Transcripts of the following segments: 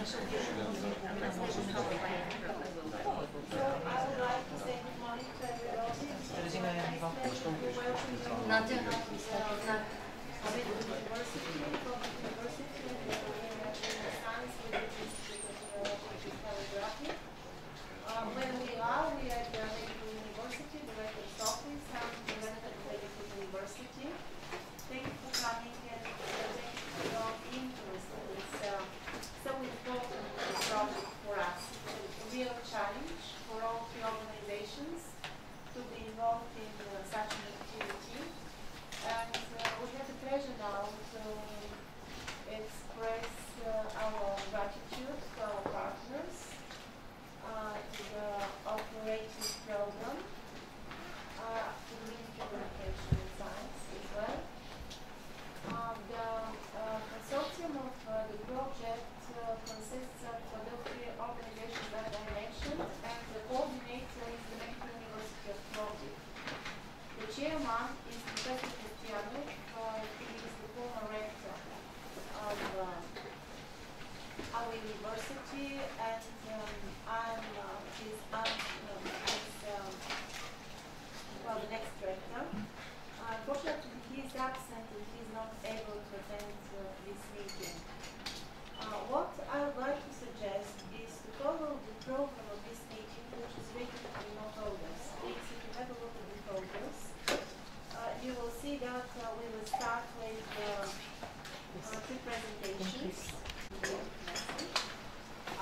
would like to say good morning to everybody. Where we are at the Medical University, the Rector's Office, and the Medical University. Thank you for coming and thank you for your interest. It's so important project for us. A real challenge for all three organizations to be involved in such an activity. And we have the pleasure now to express our gratitude to our partners, to the operating program, to the Ministry of Education and Science as well. The consortium of the project consists of the three organizations that I mentioned, and the coordinator is the Medical University of Plovdiv. The chairman is Professor Cristiano, he is the former rector of our university, and I'm the next rector. Unfortunately, he is absent and he is not able to attend this meeting. What I would like to suggest is to follow the program of this meeting, which is written in your folders. Please, if you have a look at the folders, you will see that we will start with two presentations.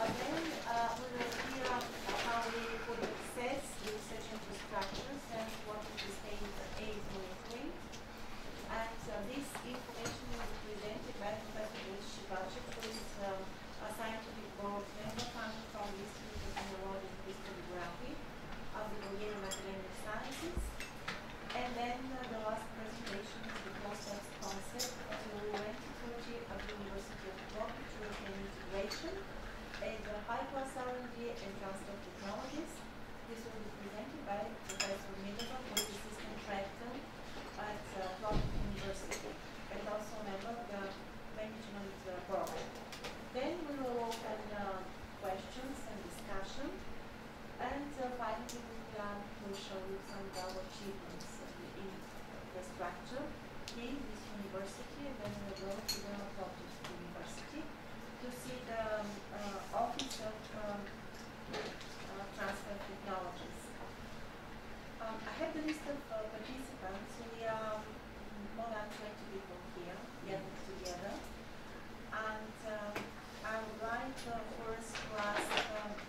Then we will hear how we could access the research infrastructures and what is the state aid monitoring. And this information will be presented by Professor Shivaji, who is a scientific board member coming from the Institute of Neurology and Crystallography of the Bulgarian Academy of Sciences. And then the last presentation is the process concept of the entity of the University of Plovdiv European integration and high-class R&D and transfer technologies. This will be presented by Professor Midova, who is assistant rector at Plovdiv University and also a member of the management board. Then we will open questions and discussion, and finally we will show you some of our achievements in the structure in this university, and then we will go to the Plovdiv University to see the Office of Transfer Technologies. I have the list of participants. We are more than 20 people here gathered together, and I would like first to ask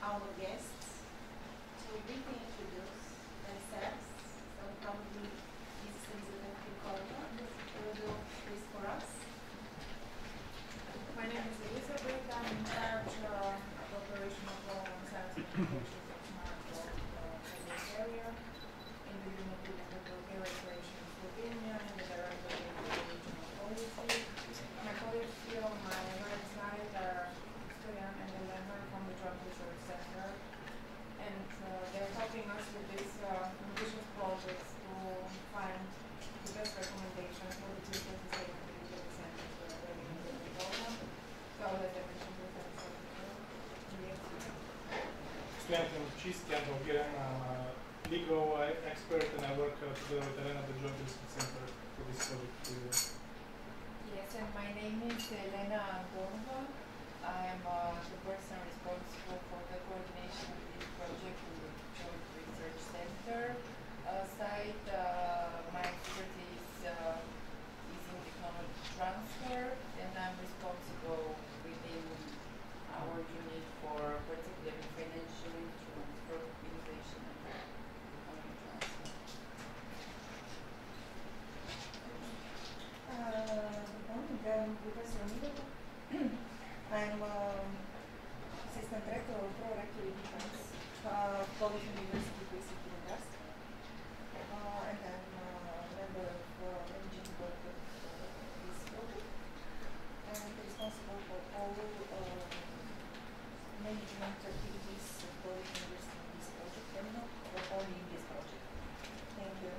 our guests to briefly introduce themselves. So probably Mrs. Elizabeth Picolta will do this for us. My name is Elizabeth. I'm in charge of operation of law and science applications of smart in this area in the unit of the Bulgaria operation in Slovenia and the director of the regional policy. My colleagues here on my right side are Stoyan and Elena from the Joint Research Center, and they're helping us with these ambitious projects to find the best recommendations for the future sustainability of the center for the program. So as I mentioned, we have Stoyan Klimčísky, I'm Bulgarian. I'm a legal expert and I work together with Elena at the Joint Research Center for this project. Yes, and my name is Elena Gorova. I am the person responsible for the coordination of this project in the Joint Research Center side. My expertise is in technology transfer, and I'm responsible within our unit for particularly financial instruments for innovation and technology transfer. Good morning, I'm Professor Midova. I'm assistant rector of pro-rectory defense of Plovdiv University Basic University, and I'm a member of managing board of this project and responsible for all management activities of Plovdiv University in this project, and not only in this project. Thank you.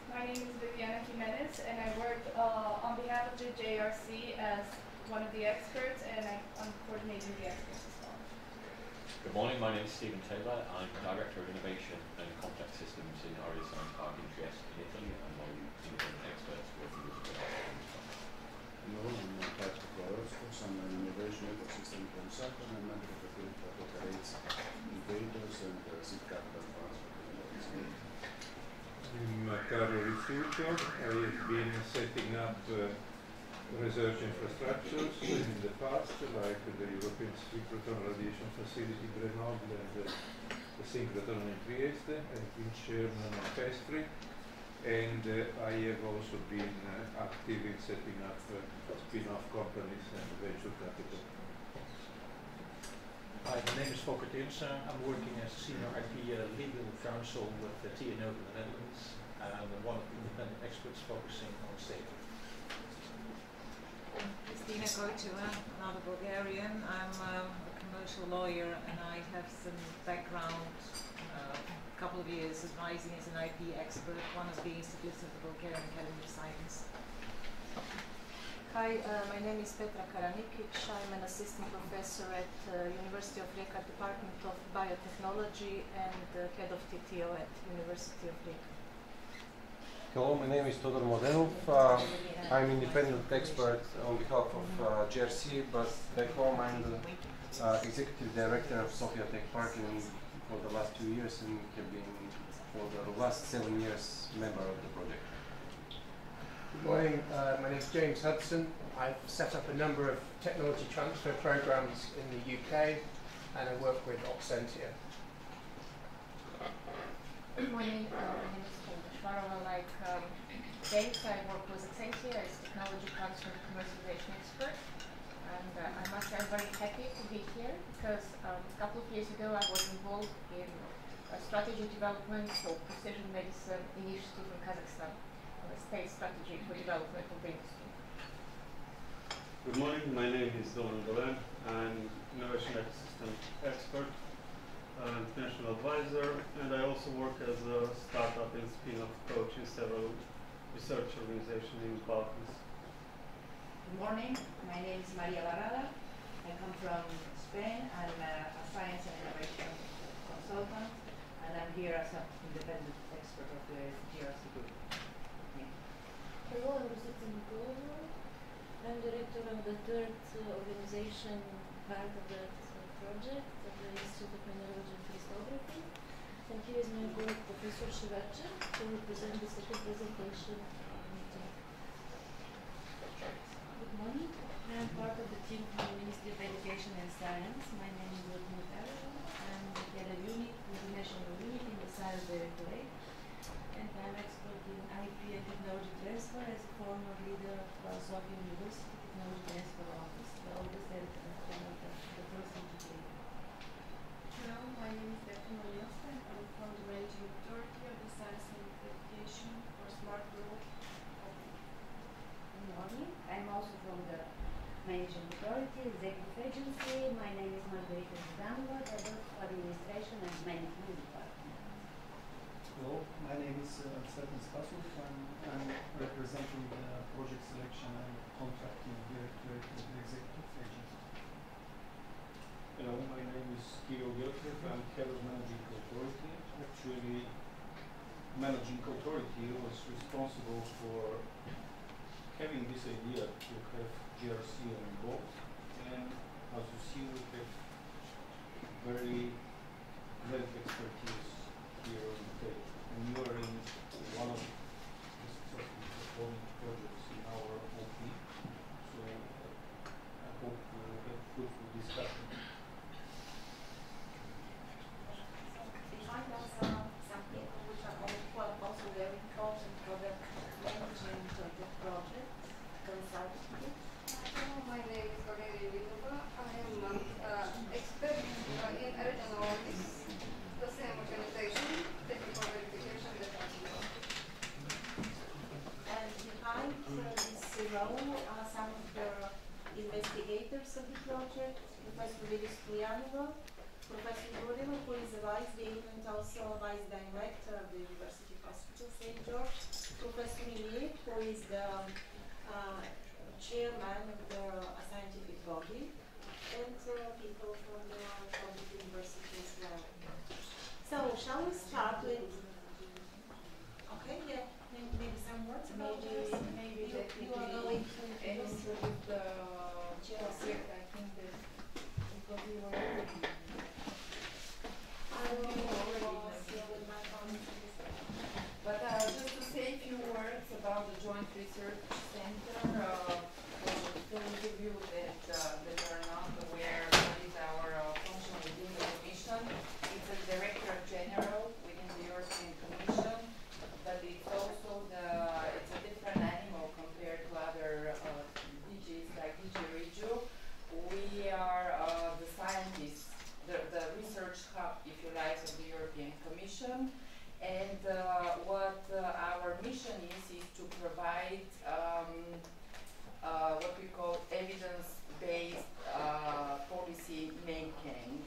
My name is Viviana Jimenez, and I work on behalf of the JRC as one of the experts, and I'm coordinating the experts. Good morning, my name is Stephen Taylor. I'm Director of Innovation and Complex Systems in Area Science Park in Trieste in Italy, and one of the independent experts working with the Hello, I'm Patrick Larovskis. I'm an innovation ecosystem consultant and member of the group that operates incubators and seed capital funds for technologies. I'm Carlo Riffuto. I have been setting up research infrastructures in the past, like the European Synchrotron Radiation Facility in Grenoble and the Synchrotron in Trieste. I've been chairman of Pestri, and I have also been active in setting up spin-off companies and venture capital. Hi, my name is Volker Timsen. I'm working as a senior IP legal counsel with the TNO in the Netherlands, and I'm one of the independent experts focusing on safety. Kristina Koicheva, another Bulgarian. I'm a commercial lawyer and I have some background, a couple of years advising as an IP expert, one of the institutes of the Bulgarian Academy of Science. Hi, my name is Petra Karanikic. I'm an assistant professor at University of Rijeka Department of Biotechnology and head of TTO at University of Rijeka. Hello, my name is Todor Modenov. I'm independent expert on behalf of GRC, but back home I'm the executive director of Sofia Tech Park for the last 2 years and have been for the last 7 years member of the project. Good morning, my name is James Hudson. I've set up a number of technology transfer programs in the UK and I work with Oxentia. My name is Shvarova. Like James, I work with Accenture as technology transfer and commercialization expert, and I must say I'm very happy to be here because a couple of years ago I was involved in a strategy development for precision medicine initiative in Kazakhstan, a state strategy for development of the industry. Good morning, my name is Dolan Golan. I'm innovation ecosystem expert, international advisor, and I also work as a startup and spin-off coach in several research organizations in the Balkans. Good morning, my name is Maria Barrada. I come from Spain. I'm a science and innovation consultant, and I'm here as an independent expert of the GRC group. Hello, I'm Rosita Nikolova. I'm director of the third organization part of that project of the Institute of Mineralogy and Crystallography. And here is my colleague Professor Shivacha to represent the second presentation meeting. Good morning. I'm part of the team from the Ministry of Education and Science. My name is Ludmila Karova. I'm the head of unit, international unit in the Science Directorate. And I'm expert in IP and technology transfer as a former leader of Sofia University Technology Transfer Office, the oldest and the first entity. Hello, my name is Daphne Olievska. I'm from the Managing Authority of the Science and Education for Smart Growth. Good morning. I'm also from the Managing Authority, Executive Agency. My name is Margarita Zdanova, Head of Administration and Management Department. Hello, my name is Svetlin Spasov. I'm representing the Project Selection and Contracting Directorate of the Executive Agency. Hello, my name is Kirill Gelkev. I'm head of Managing Authority. Actually, Managing Authority was responsible for having this idea to have GRC on board. And as you see, we have very great expertise here on the table. And you are in one of the successfully performing projects in our OP. So I hope we will have fruitful discussion. Behind us are some people which are also very important for the management of the project, consulting. Hello, my name is Valeria Vidova. I am an expert in regional office, the same organization, technical verification department. And behind this row are some of the investigators of the project, Professor Lilis Stoyanova, Professor Goreva, who is the Vice Dean and also Vice Director of the University Hospital St. George, Professor Miliev, who is the chairman of the scientific body, and people from the University shall we start with? Okay, yeah, maybe some words about this. Maybe you are going to introduce the project. I think that because we were already. But just to say a few words about the Joint Research Center, for those of you that are not aware what is our function within the Commission, it's a Director General within the European Commission, but it's also it's a different animal compared to other DGs like DG Regio. We are the scientists, the research hub, if you like, of the European Commission. And what our mission is to provide what we call evidence-based policy making,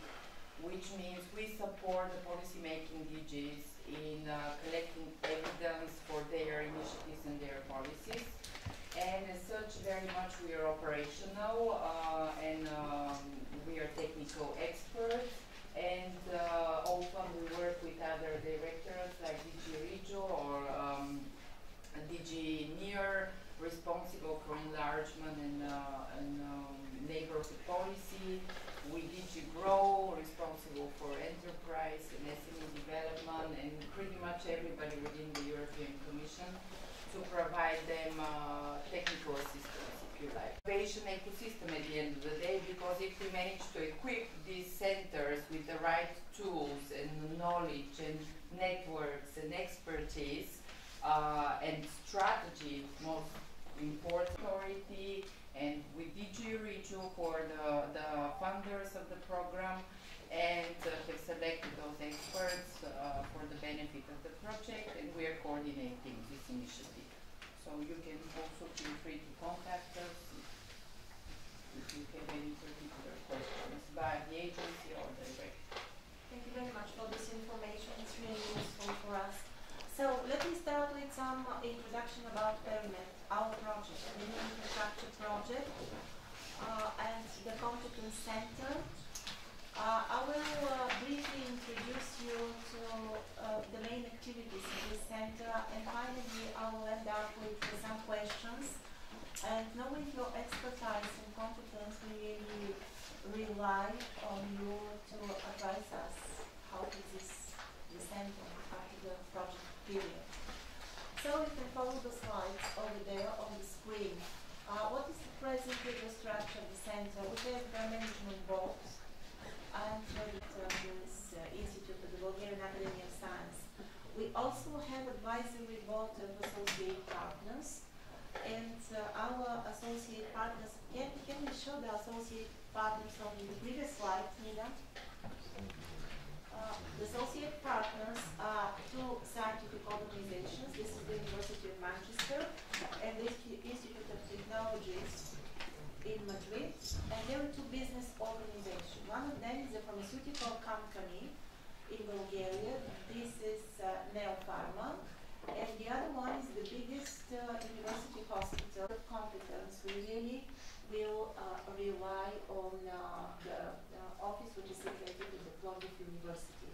which means we support the policy making DGs in collecting evidence for their initiatives and their policies. And as such, very much we are operational and we are technical experts. And often we work with other directors like DG Regio or DG NEIR, responsible for enlargement and neighborhood policy. We DG Grow, responsible for enterprise and SME development, and pretty much everybody within the European Commission to provide them technical assistance, if you like. Innovation ecosystem at the end of the day, because if we manage to equip these centers with the right tools and knowledge and networks and expertise and strategy, most important authority, and with DG Regio who are the funders of the program, and have selected those experts for the benefit of the project, and we are coordinating this initiative. So you can also feel free to contact us if you have any particular questions by the agency or direct. Thank you very much for this information. It's really useful for us. So let me start with some introduction about PERIMED, our project, the new infrastructure project, and the competence center. I will briefly introduce you to the main activities of this center, and finally I will end up with some questions. And knowing your expertise and competence, we really rely on you to advise us how is this center after the project period. So you can follow the slides over there on the screen. What is the present legal structure of the center? We have the management board and this Institute of the Bulgarian Academy of Science. We also have advisory board of associate partners, and our associate partners, can we show the associate partners on the previous slide, Nina? The associate partners are two scientific organizations. This is the University of Manchester and the Institute of Technologies in Madrid, and there are two business organizations. One of them is a pharmaceutical company in Bulgaria. This is Neopharma, and the other one is the biggest university hospital of competence. We really will rely on the office which is situated in the Plovdiv University.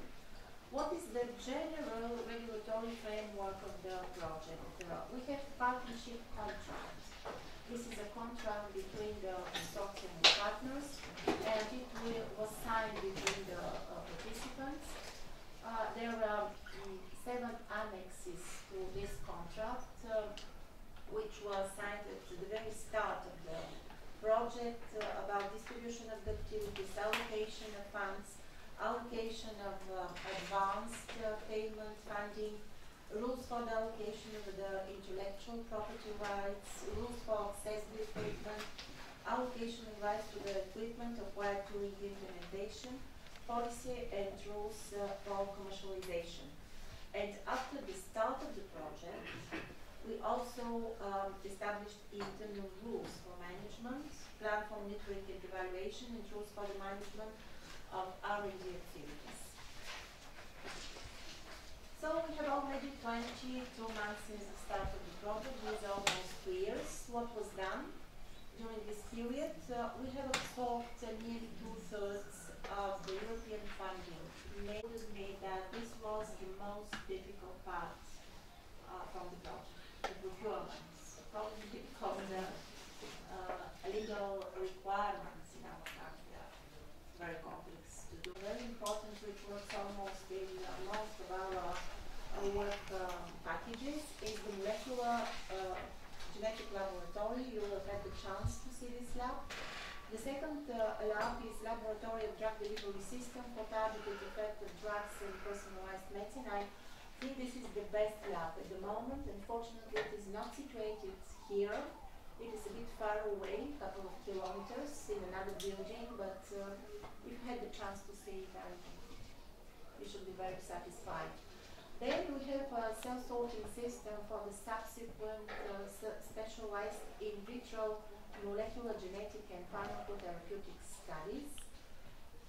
What is the general regulatory framework of the project? We have partnership contract. This is a contract between the consortium and partners, and it was signed between the participants. There are 7 annexes to this contract, which was signed at the very start of the project, about distribution of the activities, allocation of funds, allocation of advanced payment funding, rules for the allocation of the intellectual property rights, rules for accessible equipment, allocation of rights to the equipment acquired during the implementation, policy and rules for commercialization. And after the start of the project, we also established internal rules for management, plan for monitoring and evaluation, and rules for the management of R&D activities. So we have already 22 months since the start of the project, with almost 2 years. What was done during this period? We have absorbed nearly 2/3 of the European funding. It made that this was work packages is the molecular genetic laboratory. You will have the chance to see this lab. The second lab is Laboratory of Drug Delivery System for targeted effective drugs and personalized medicine. I think this is the best lab at the moment. Unfortunately, it is not situated here. It is a bit far away, a couple of kilometers in another building, but if you had the chance to see it, you should be very satisfied. Then we have a cell-sorting system for the subsequent specialized in vitro molecular genetic and pharmacotherapeutic studies.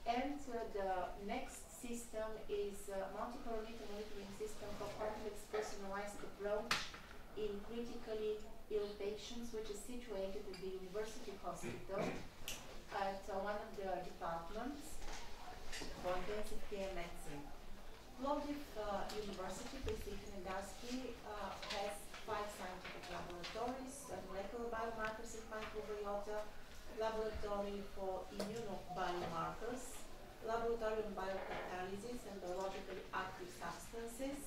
And the next system is a multi-parameter monitoring system for complex personalized approach in critically ill patients, which is situated at the University Hospital at one of the departments for intensive care medicine. Plovdiv University, Pennsylvania, has 5 scientific laboratories, molecular biomarkers of microbiota, laboratory for immunobiomarkers, laboratory on biocatalysis and biologically active substances,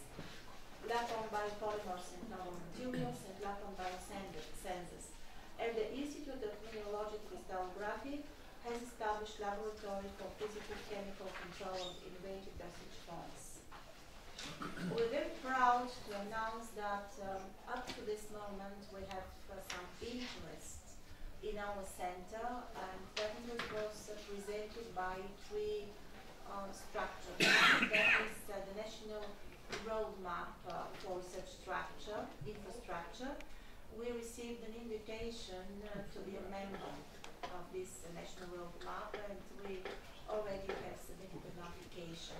lab on biopolymers and novel materials, and lab on biosensors. And the Institute of Mineralogic Crystallography has established laboratory for physical chemical control of innovative dosage forms. We're very proud to announce that up to this moment we have some interest in our center, and that was presented by 3 structures. That is the National Roadmap for Research Infrastructure. We received an invitation to be a member of this National Roadmap, and we already have submitted an application.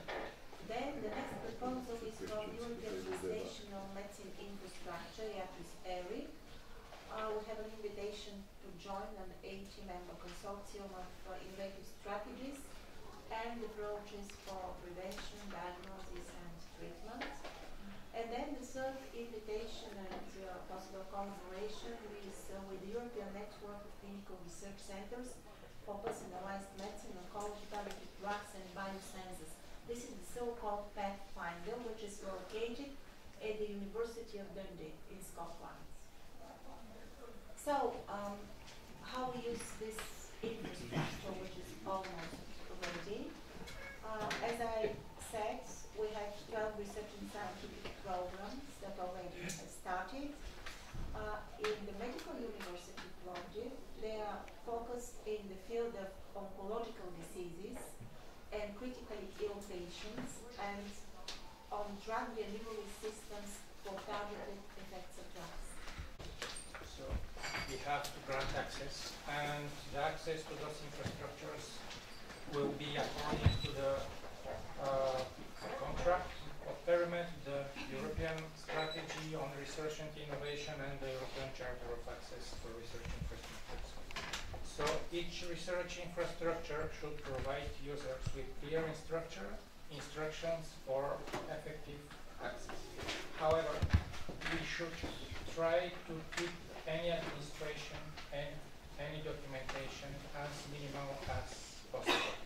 Then the next proposal is from European Translational Medicine Infrastructure, ERI. We have an invitation to join an 80-member consortium of innovative strategies and approaches for prevention, diagnosis, and treatment. And then the third invitation and possible collaboration is with the European Network of Clinical Research Centers for Personalized Medicine, Oncology, Targeted Drugs, and Biosensors. This is the so-called Pathfinder, which is located at the University of Dundee in Scotland. So, how we use this infrastructure, which is almost ready. As I said, we have 12 research and scientific programs that already have started. In the Medical University project, they are focused in the field of oncological diseases and critically ill patients, and on drug delivery systems for targeted effects of drugs. So we have to grant access, and the access to those infrastructures will be according to the contract of PERIMED, the European Strategy on Research and Innovation, and the European Charter of Access for Research Infrastructures. So each research infrastructure should provide users with clear instructions for effective access. However, we should try to keep any administration and any documentation as minimal as possible.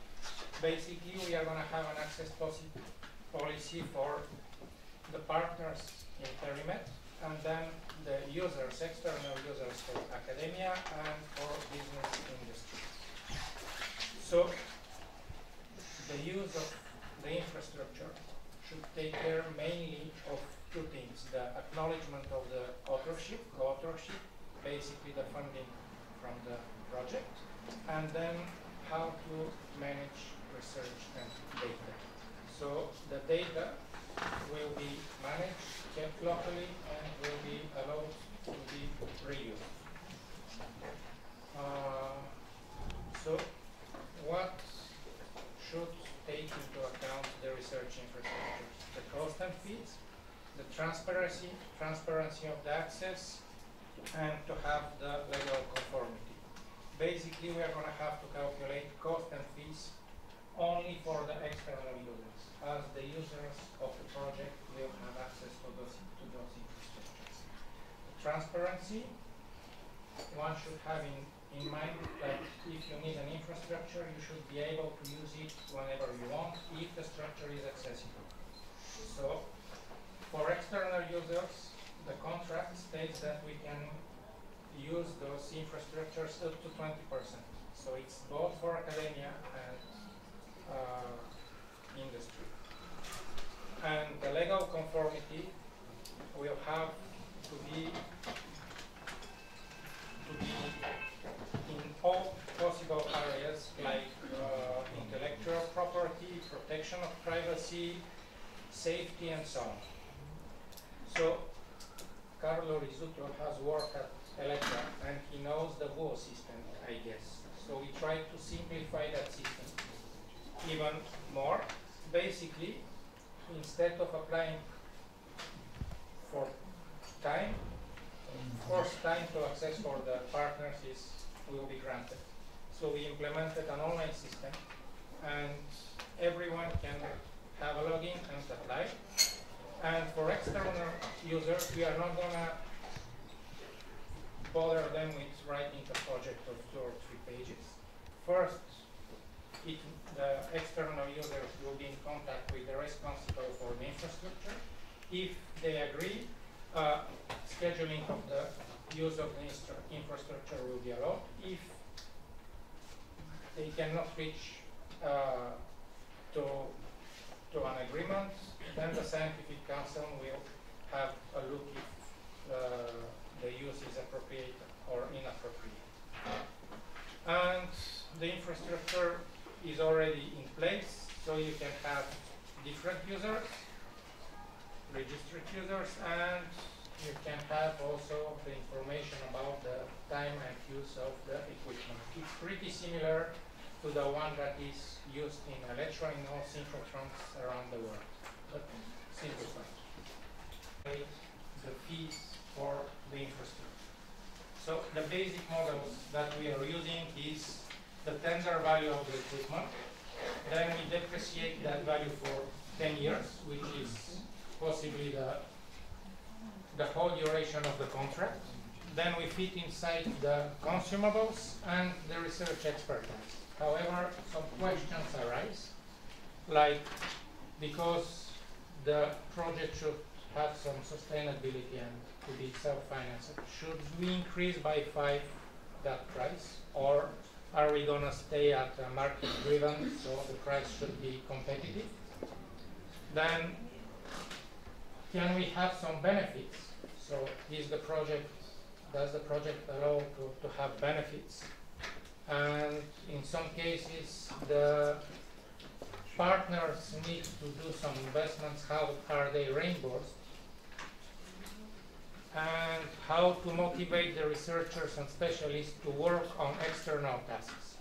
Basically, we are going to have an access policy for the partners in PERIMED, and then the users, external users for academia and for business industry. So the use of the infrastructure should take care mainly of 2 things: the acknowledgement of the authorship, co-authorship, basically the funding from the project, and then how to manage research and data. So the data will be managed, kept locally, and will be allowed to be reused. So what should take into account the research infrastructure? The cost and fees, the transparency of the access, and to have the legal conformity. Basically, we are going to have to calculate cost and fees only for the external users, as the users of the project will have access to those infrastructures. The transparency, one should have in mind that if you need an infrastructure, you should be able to use it whenever you want if the structure is accessible. So for external users, the contract states that we can use those infrastructures up to 20%. So it's both for academia and industry. And the legal conformity will have to be in all possible areas like intellectual property, protection of privacy, safety, and so on. So Carlo Rizzuto has worked at Electra and he knows the WO system, I guess. So we try to simplify that system even more. Basically, instead of applying for time, first time to access for the partners will be granted. So we implemented an online system and everyone can have a login and apply. And for external users, we are not going to bother them with writing a project of 2 or 3 pages. First, the external users will be in contact with the responsible for the infrastructure. If they agree, scheduling of the use of the infrastructure will be allowed. If they cannot reach to an agreement, then the scientific council will have a look if the use is appropriate or inappropriate. And the infrastructure is already in place, so you can have different users, registered users, and you can have also the information about the time and use of the equipment. It's pretty similar to the one that is used in Electra in all synchrotrons around the world, but simplified. The fees for the infrastructure. So the basic models that we are using is the tender value of the equipment. Then we depreciate that value for 10 years, which is possibly the whole duration of the contract. Then we fit inside the consumables and the research expertise. However, some questions arise, like because the project should have some sustainability and to be self-financed, should we increase by 5 that price, or are we going to stay at market-driven, so the price should be competitive? Then, can we have some benefits? So, does the project allow to have benefits? And in some cases, the partners need to do some investments. How are they reimbursed? And how to motivate the researchers and specialists to work on external tasks.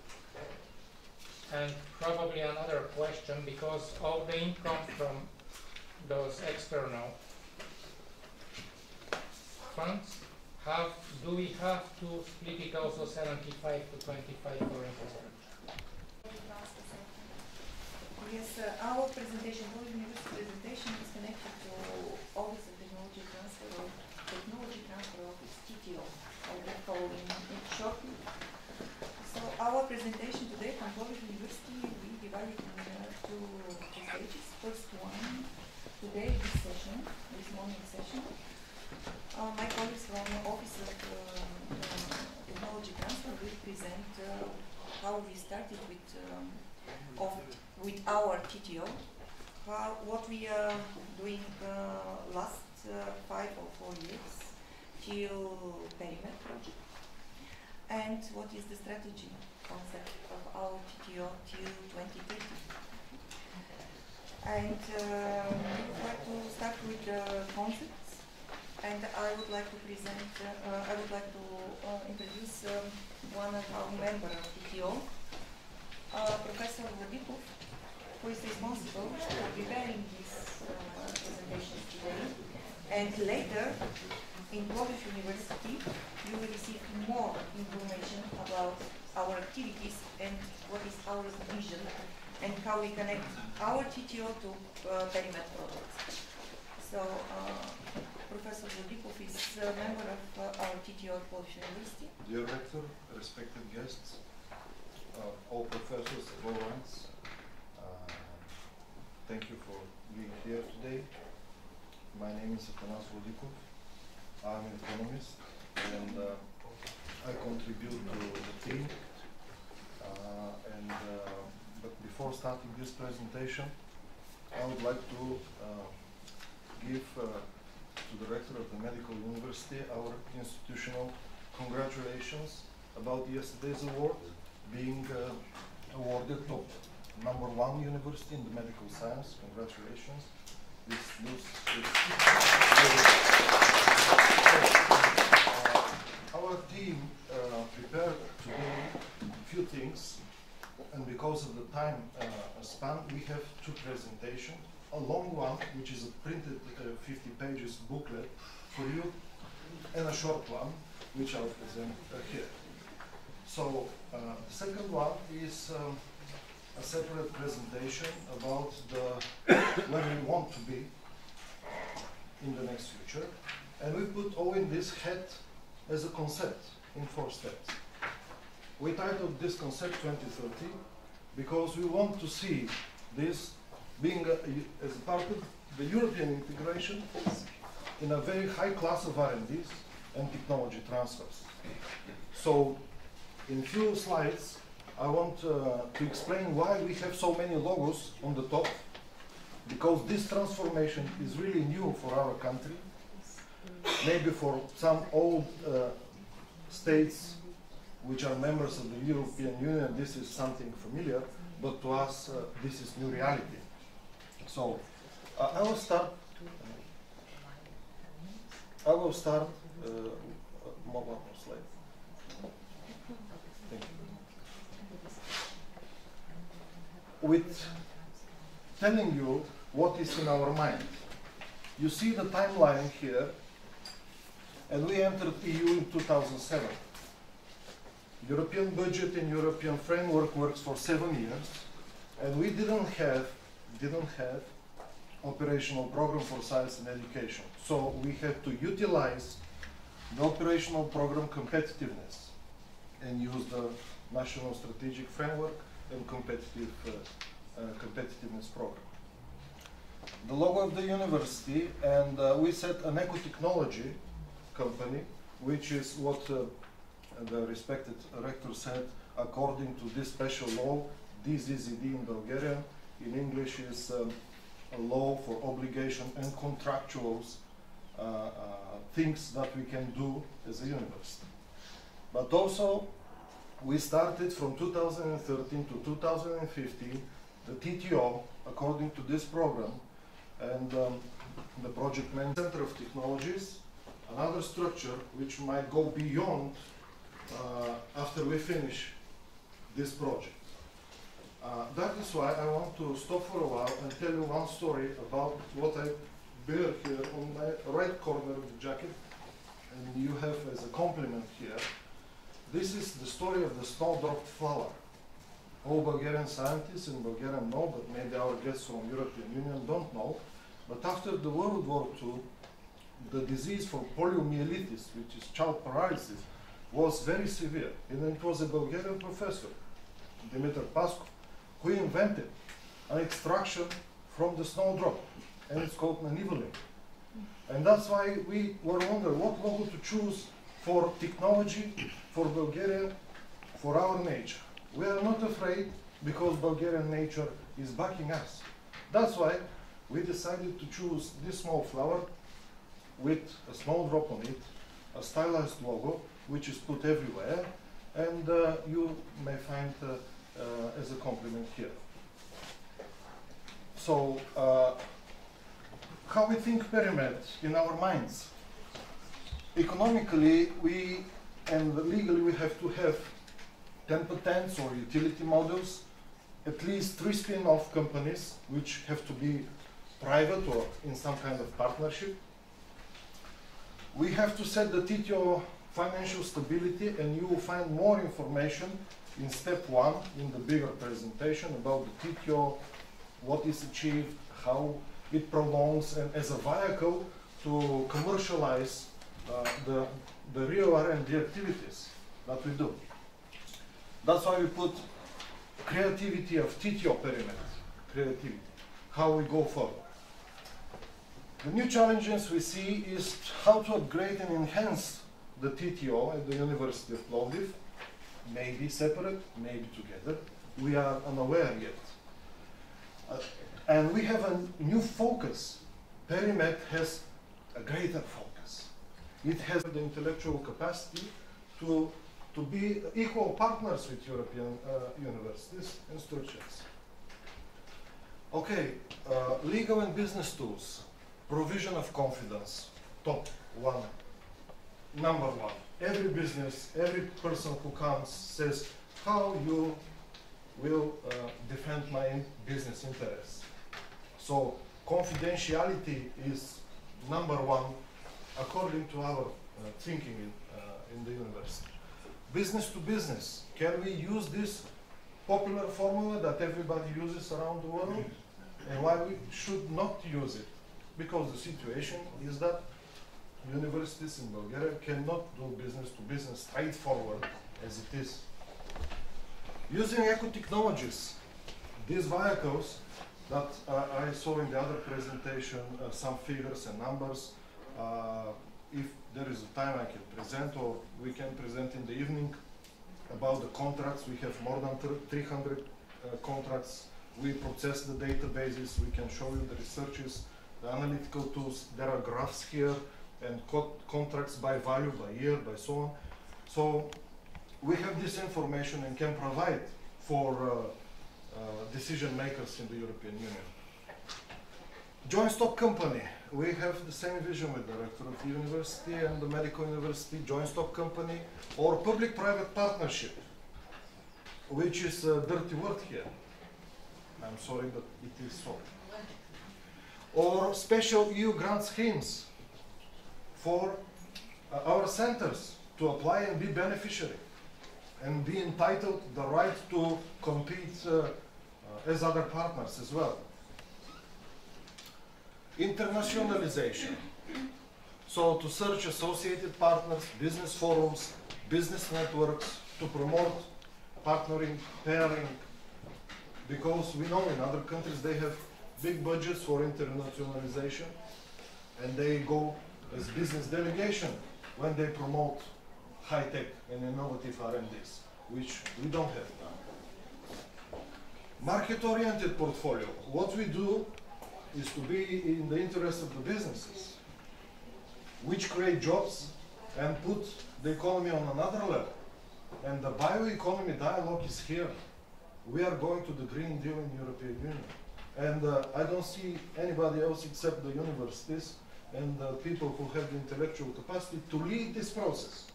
And probably another question, because all the income from those external funds, do we have to split it also 75 to 25 for infrastructure? Yes, our presentation, our university presentation is connected to Office of Technology Transfer Office, TTO. I will follow in shortly. So our presentation today from Polish University, we divided in 2 stages. First one, today, this morning session. My colleagues from the Office of Technology Transfer will present how we started with our TTO, what we are doing last 5 or 4 years till PERIMED project, and what is the strategy concept of our TTO till 2030. And we would like to start with the concepts, and I would like to present, introduce one of our members of TTO, Professor Vladikov, who is responsible for preparing this presentation today. And later, in Polish University, you will receive more information about our activities and what is our vision and how we connect our TTO to PERIMED projects. So, Professor Vladikov is a member of our TTO at Polish University. Dear Rector, respected guests, all professors of all ranks, thank you for being here today. My name is I'm an economist, and I contribute to the team. But before starting this presentation, I would like to give to the rector of the Medical University our institutional congratulations about yesterday's award, being awarded top #1 university in the medical science. Congratulations. Our team prepared today a few things, and because of the time span, we have two presentations. A long one, which is a printed 50 pages booklet for you, and a short one, which I'll present here. So the second one is a separate presentation about where we want to be in the next future. And we put all in this hat as a concept in 4 steps. We titled this concept 2030 because we want to see this being as a part of the European integration in a very high class of R&Ds and technology transfers. So in few slides, I want to explain why we have so many logos on the top, because this transformation is really new for our country. Maybe for some old states which are members of the European Union, this is something familiar, but to us, this is new reality. So I will start one more slide. Thank you. With telling you what is in our mind. You see the timeline here, and we entered EU in 2007. European budget and European framework works for 7 years, and we didn't have operational program for science and education. So we had to utilize the operational program competitiveness and use the national strategic framework and competitiveness program. The logo of the university, and we set an eco-technology company, which is what the respected rector said, according to this special law, DZZD in Bulgarian, in English is a law for obligation and contractuals, things that we can do as a university. But also, we started from 2013 to 2015, the TTO, according to this program, and the project management Center of Technologies, another structure which might go beyond after we finish this project. That is why I want to stop for a while and tell you one story about what I bear here on my right corner of the jacket, and you have as a compliment here. This is the story of the snowdrop flower. All Bulgarian scientists in Bulgaria know, but maybe our guests from European Union don't know. But after the World War II, the disease for poliomyelitis, which is child paralysis, was very severe. And it was a Bulgarian professor, Dimitar Paskov, who invented an extraction from the snowdrop, and it's called nanivolin. And that's why we were wondering what logo to choose for technology, for Bulgaria, for our nature. We are not afraid because Bulgarian nature is backing us. That's why we decided to choose this small flower with a snowdrop on it, a stylized logo, which is put everywhere, and you may find as a compliment here. So, how we think PERIMED in our minds? Economically, and legally we have to have 10 patents or utility models, at least 3 spin-off companies, which have to be private or in some kind of partnership. We have to set the TTO financial stability, and you will find more information in step 1 in the bigger presentation about the TTO, what is achieved, how it prolongs, and as a vehicle to commercialize the real R&D activities that we do. That's why we put creativity of TTO PERIMED, creativity, how we go forward. The new challenges we see is how to upgrade and enhance the TTO at the University of Plovdiv, maybe separate, maybe together. We are unaware yet. And we have a new focus. PERIMED has a greater focus. It has the intellectual capacity to be equal partners with European universities and structures. Okay, legal and business tools, provision of confidence, top one, number one. Every business, every person who comes says, how you will defend my business interests. So confidentiality is number one according to our thinking in the university. Business to business, can we use this popular formula that everybody uses around the world? And why we should not use it? Because the situation is that universities in Bulgaria cannot do business to business straightforward as it is. Using eco-technologies, these vehicles that I saw in the other presentation, some figures and numbers, if there is a time I can present, or we can present in the evening about the contracts. We have more than 300 contracts. We process the databases. We can show you the researches, the analytical tools. There are graphs here and contracts by value, by year, by so on. So we have this information and can provide for decision makers in the European Union. Joint stock company. We have the same vision with the rector of the university and the medical university, joint stock company, or public-private partnership, which is a dirty word here. I'm sorry, but it is so. Or special EU grant schemes for our centers to apply and be beneficiary and be entitled the right to compete as other partners as well. Internationalization. So to search associated partners, business forums, business networks, to promote partnering, pairing, because we know in other countries they have big budgets for internationalization and they go as business delegation when they promote high-tech and innovative R&Ds, which we don't have now. Market-oriented portfolio. What we do is to be in the interest of the businesses, which create jobs and put the economy on another level. And the bioeconomy dialogue is here. We are going to the Green Deal in the European Union. And I don't see anybody else except the universities and the people who have the intellectual capacity to lead this process.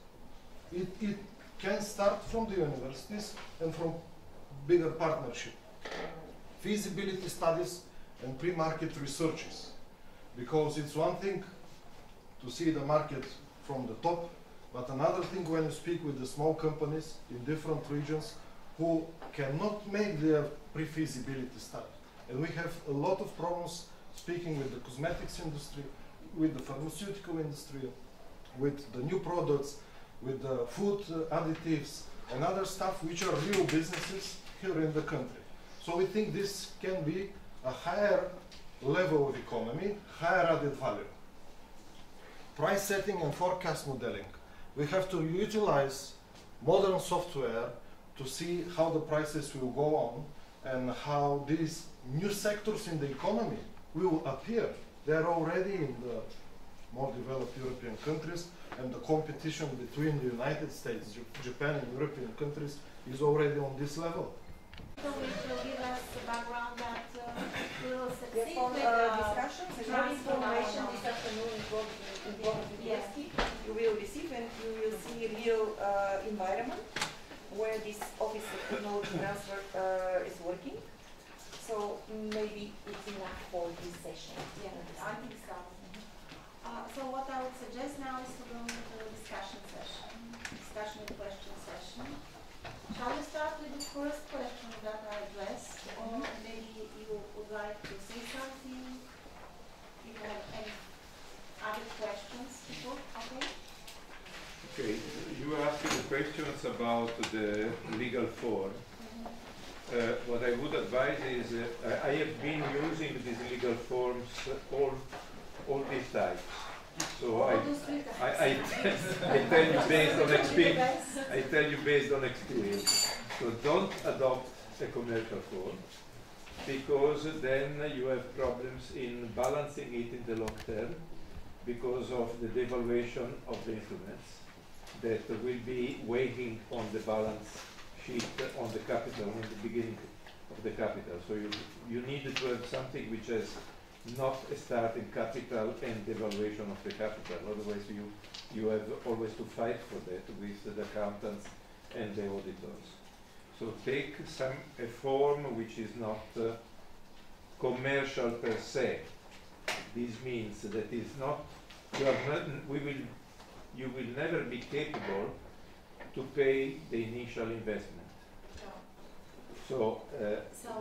It can start from the universities and from bigger partnership. Feasibility studies and pre-market researches, because it's one thing to see the market from the top, but another thing when you speak with the small companies in different regions who cannot make their pre-feasibility study. And we have a lot of problems speaking with the cosmetics industry, with the pharmaceutical industry, with the new products, with the food additives and other stuff which are real businesses here in the country. So we think this can be a higher level of economy, higher added value. Price setting and forecast modeling. We have to utilize modern software to see how the prices will go on and how these new sectors in the economy will appear. They are already in the more developed European countries, and the competition between the United States, Japan and European countries is already on this level. So which will give us the background that we will succeed for with discussions and more information this afternoon in Plovdiv University. You will receive and you will see a real environment where this Office of Technology Transfer is working. So maybe it's enough for this session. Yeah, I think so. So what I would suggest now is to go into a discussion session, discussion and question session. Shall we start with the first question that I addressed, or maybe you would like to say something? If you have any other questions before? Okay. Okay, you were asking the questions about the legal form. What I would advise is, I have been using these legal forms all all these types. So I tell you based on experience. I tell you based on experience. So don't adopt a commercial phone, because then you have problems in balancing it in the long term because of the devaluation of the instruments that will be weighing on the balance sheet on the capital, on the beginning of the capital. So you need to have something which has not a starting capital and devaluation of the capital. Otherwise you have always to fight for that with the accountants and the auditors. So take a form which is not commercial per se. This means that is not, you will never be capable to pay the initial investment. So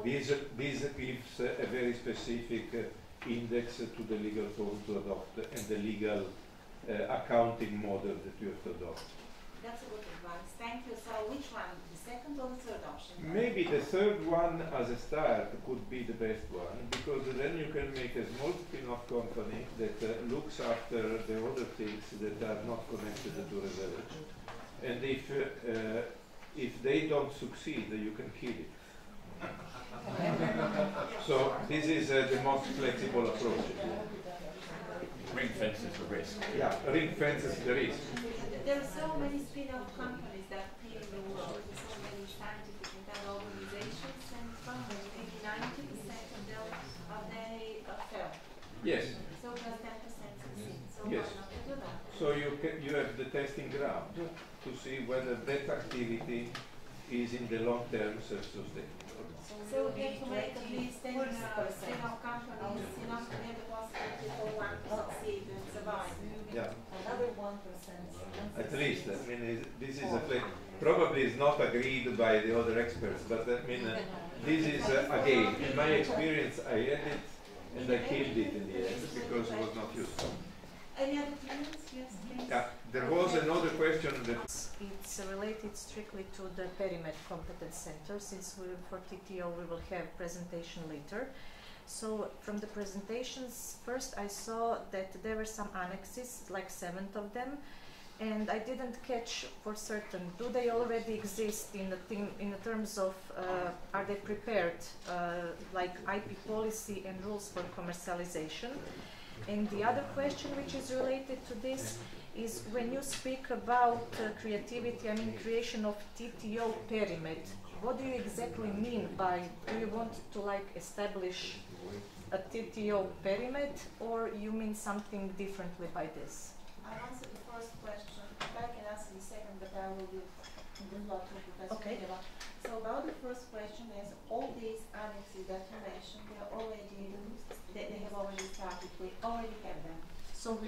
this gives a very specific index to the legal form to adopt and the legal accounting model that you have to adopt. That's a good advice. Thank you. So which one? The second or the third option? Maybe the third one as a start could be the best one, because then you can make a small spin-off company that looks after the other things that are not connected to research. And if they don't succeed, you can kill it. So this is the most flexible approach. Ring fences the risk. Yeah, ring fences the risk. There are so many spin-off companies that appear in the world, so many scientific and other organizations, and from them, maybe 90% of them fail. Yes. So just 10% succeed. So yes. why not do that? So you have the testing ground to see whether that activity is in the long term self-sustainable. So we have to make at least 10 spin-off companies enough to have the possibility for one to succeed and survive. Yeah. Another 1%. At least, I mean, this is probably is not agreed by the other experts, but I mean, this is again, in my experience, I had it and I killed it in the end because it was not useful. Any other comments? Yes, please. Yeah, there was another question that it's related strictly to the PERIMED Competence Center, since for TTO we will have presentation later. So from the presentations, first I saw that there were some annexes, like 7 of them, and I didn't catch for certain, do they already exist in the terms of, are they prepared, like IP policy and rules for commercialization? And the other question which is related to this is when you speak about creativity, I mean creation of TTO PERIMED, what do you exactly mean by, do you want to like establish a TTO PERIMED, or you mean something differently by this? I'll answer the first question. I can answer the second, but I will give the floor to Professor Pedeva. So about the first question, is all these annexes that you mentioned, they have already started. We already have them. So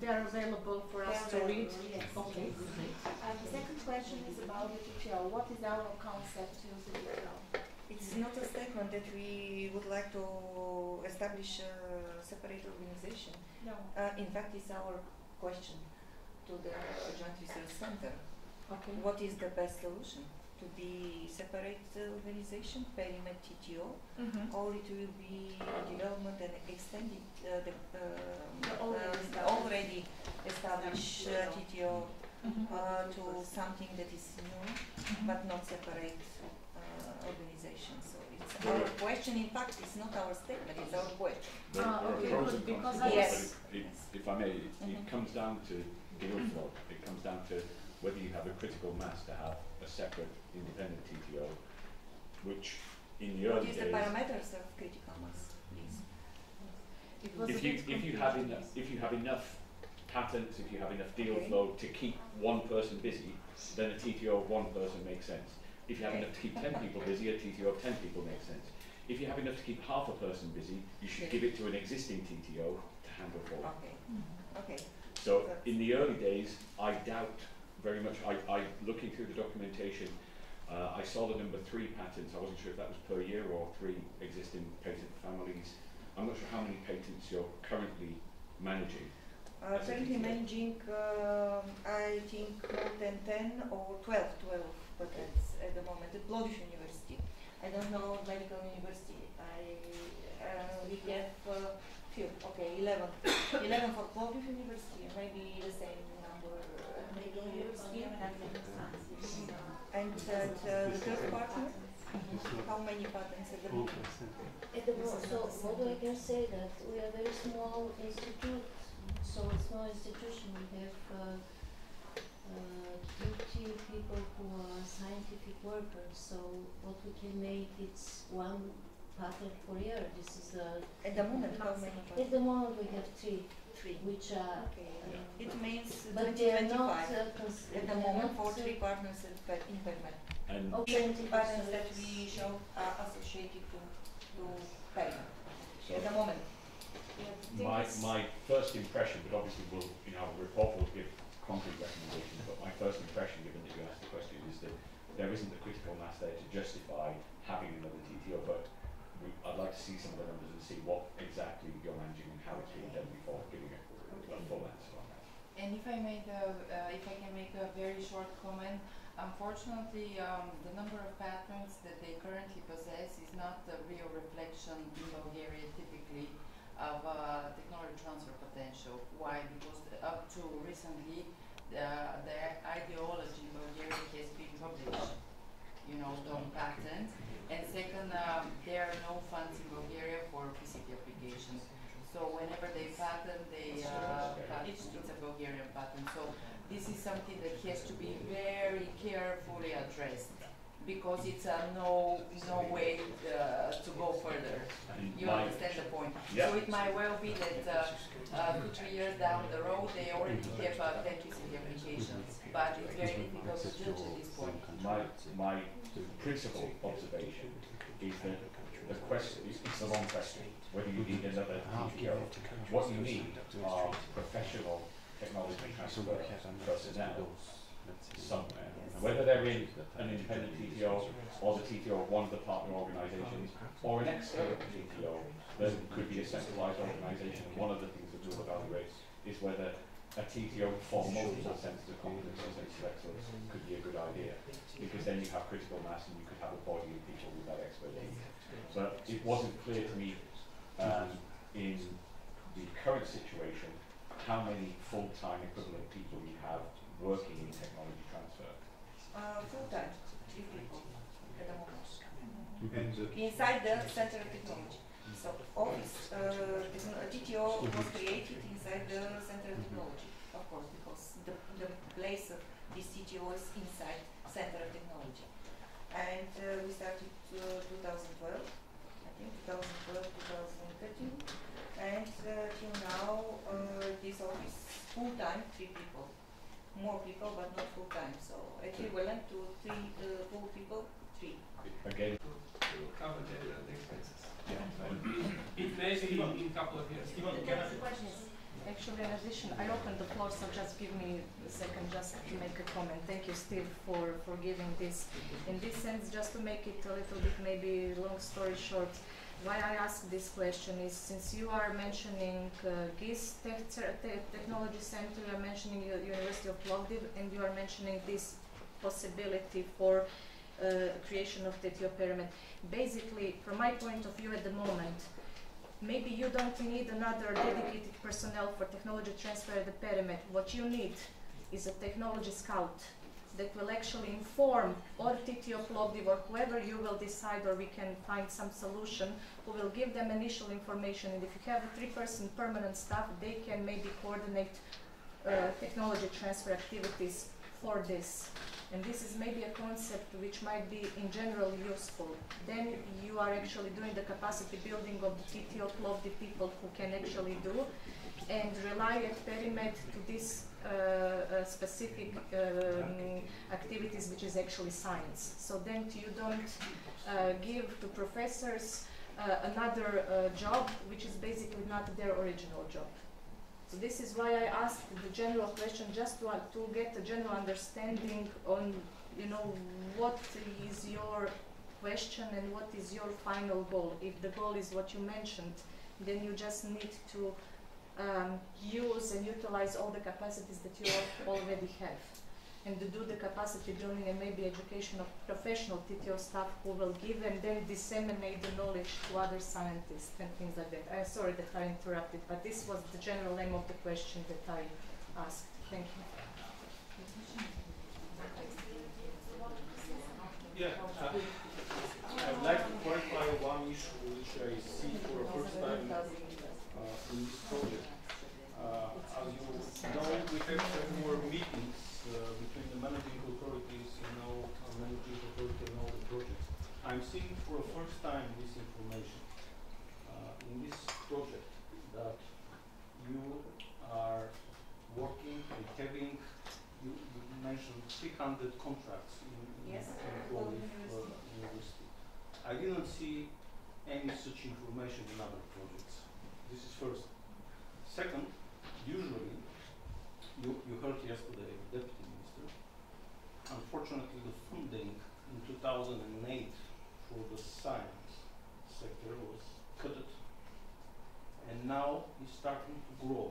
they are available for us to read? Yes. Okay. The second question is about the TTO. What is our concept to use the TTO? It's not a statement that we would like to establish a separate organization. No. In fact, it's our question to the Joint Research Center. Okay. What is the best solution? To be separate organization, PERIMED TTO, or it will be development and extending the already established TTO to something that is new, but not separate organization. So it's our question. In fact, it's not our statement; it's our question. There are pros and cons. Yes. If I may, it comes down to deal flow. It comes down to whether you have a critical mass to have a separate independent TTO, which in the early days... What is the parameters of critical mass, please? If you have enough patents, if you have enough deal flow to keep one person busy, then a TTO of one person makes sense. If you have enough to keep 10 people busy, a TTO of 10 people makes sense. If you have enough to keep half a person busy, you should give it to an existing TTO to handle for. Okay. So in the early days, I doubt very much, looking through the documentation, I saw the number 3 patents. I wasn't sure if that was per year or 3 existing patent families. I'm not sure how many patents you're currently managing. Currently managing, I think more than 10 or 12 patents at the moment at Plovdiv University. I don't know medical university. We have few, 11 11 for Plovdiv University, maybe the same number. Maybe university. And the third partner, how many patents at the moment? At the moment, so although I can say that we are a very small institute, so a small institution, we have 30 people who are scientific workers, so what we can make is one patent per year. This is the... At the moment, how many patents? At the moment we have three, which are... It means but they are not 2025. At the moment, for 3 partners in PERIMED. And 20 patents that we show are associated to PERIMED. At the moment. My first impression, but obviously we'll, our report will give concrete recommendations, but my first impression, given that you asked the question, is that there isn't the critical mass there to justify having another TTO, but I'd like to see some of the numbers and see what exactly you're managing and how it's being done before giving a full answer on that. And if I can make a very short comment, unfortunately, the number of patents that they currently possess is not a real reflection in Bulgaria typically of technology transfer potential. Why? Because up to recently, the ideology in Bulgaria has been published, on patent. And second, there are no funds in Bulgaria for PCT applications. So whenever they patent, it's a Bulgarian patent. So this is something that has to be very carefully addressed, because it's no way to go further. You understand the point? Yeah. So it might well be that 2-3 years down the road they already have 10 PCT applications, but it's very difficult to judge at this point. My principal observation is that the question it's the wrong question. Whether you need another TTO, what you need are professional technology transfer personnel somewhere. Whether they're in an independent TTO or the TTO of one of the partner organizations or an external TTO that could be a centralized organization. And one of the things that we'll evaluate is whether a TTO for multiple centers of competence or centers of excellence could be a good idea, because then you have critical mass and you could have a body of people with that expertise. But it wasn't clear to me in the current situation how many full-time equivalent people you have working in technology transfer. Full-time, 3 people at the moment. Inside the Center of Technology. So office, TTO was created inside the Center of Technology, of course, because the place of this TTO is inside Center of Technology. And we started 2012, I think 2012, 2013, and till now this office full-time 3 people. More people, but not full-time, so equivalent to 3 full people, 3. Again. To cover the expenses. It may be in a couple of years. Actually, in addition, I opened the floor, so just give me a second just to make a comment. Thank you, Steve, for giving this. In this sense, just to make it a little bit, maybe long story short, why I ask this question is, since you are mentioning GIS Technology Center, you are mentioning University of Plovdiv, and you are mentioning this possibility for creation of TTO PERIMED. Basically, from my point of view at the moment, maybe you don't need another dedicated personnel for technology transfer at the PERIMED. What you need is a technology scout that will actually inform or TTO Plovdiv or whoever you will decide, or we can find some solution, who will give them initial information. And if you have a 3-person permanent staff, they can maybe coordinate technology transfer activities for this. And this is maybe a concept which might be in general useful. Then you are actually doing the capacity building of the TTO Plovdiv people who can actually do, and rely at PERIMED to this specific activities, which is actually science. So then you don't give to professors another job which is basically not their original job. So this is why I asked the general question, just to get a general understanding on, what is your question and what is your final goal. If the goal is what you mentioned, then you just need to use and utilize all the capacities that you already have. and to do the capacity building and maybe education of professional TTO staff who will give and then disseminate the knowledge to other scientists and things like that. I'm sorry that I interrupted, but this was the general aim of the question that I asked. Thank you. Yeah, I'd like to clarify one issue which I see for the first time in this project. As you know, we have more meetings between the managing authorities and all managing authority and all the projects. I'm seeing for the first time this information in this project that you are working and having, you mentioned 300 contracts in University. I didn't see any such information in other projects. This is first. Second, usually, you heard yesterday the Deputy Minister, unfortunately the funding in 2008 for the science sector was cut, and now it's starting to grow.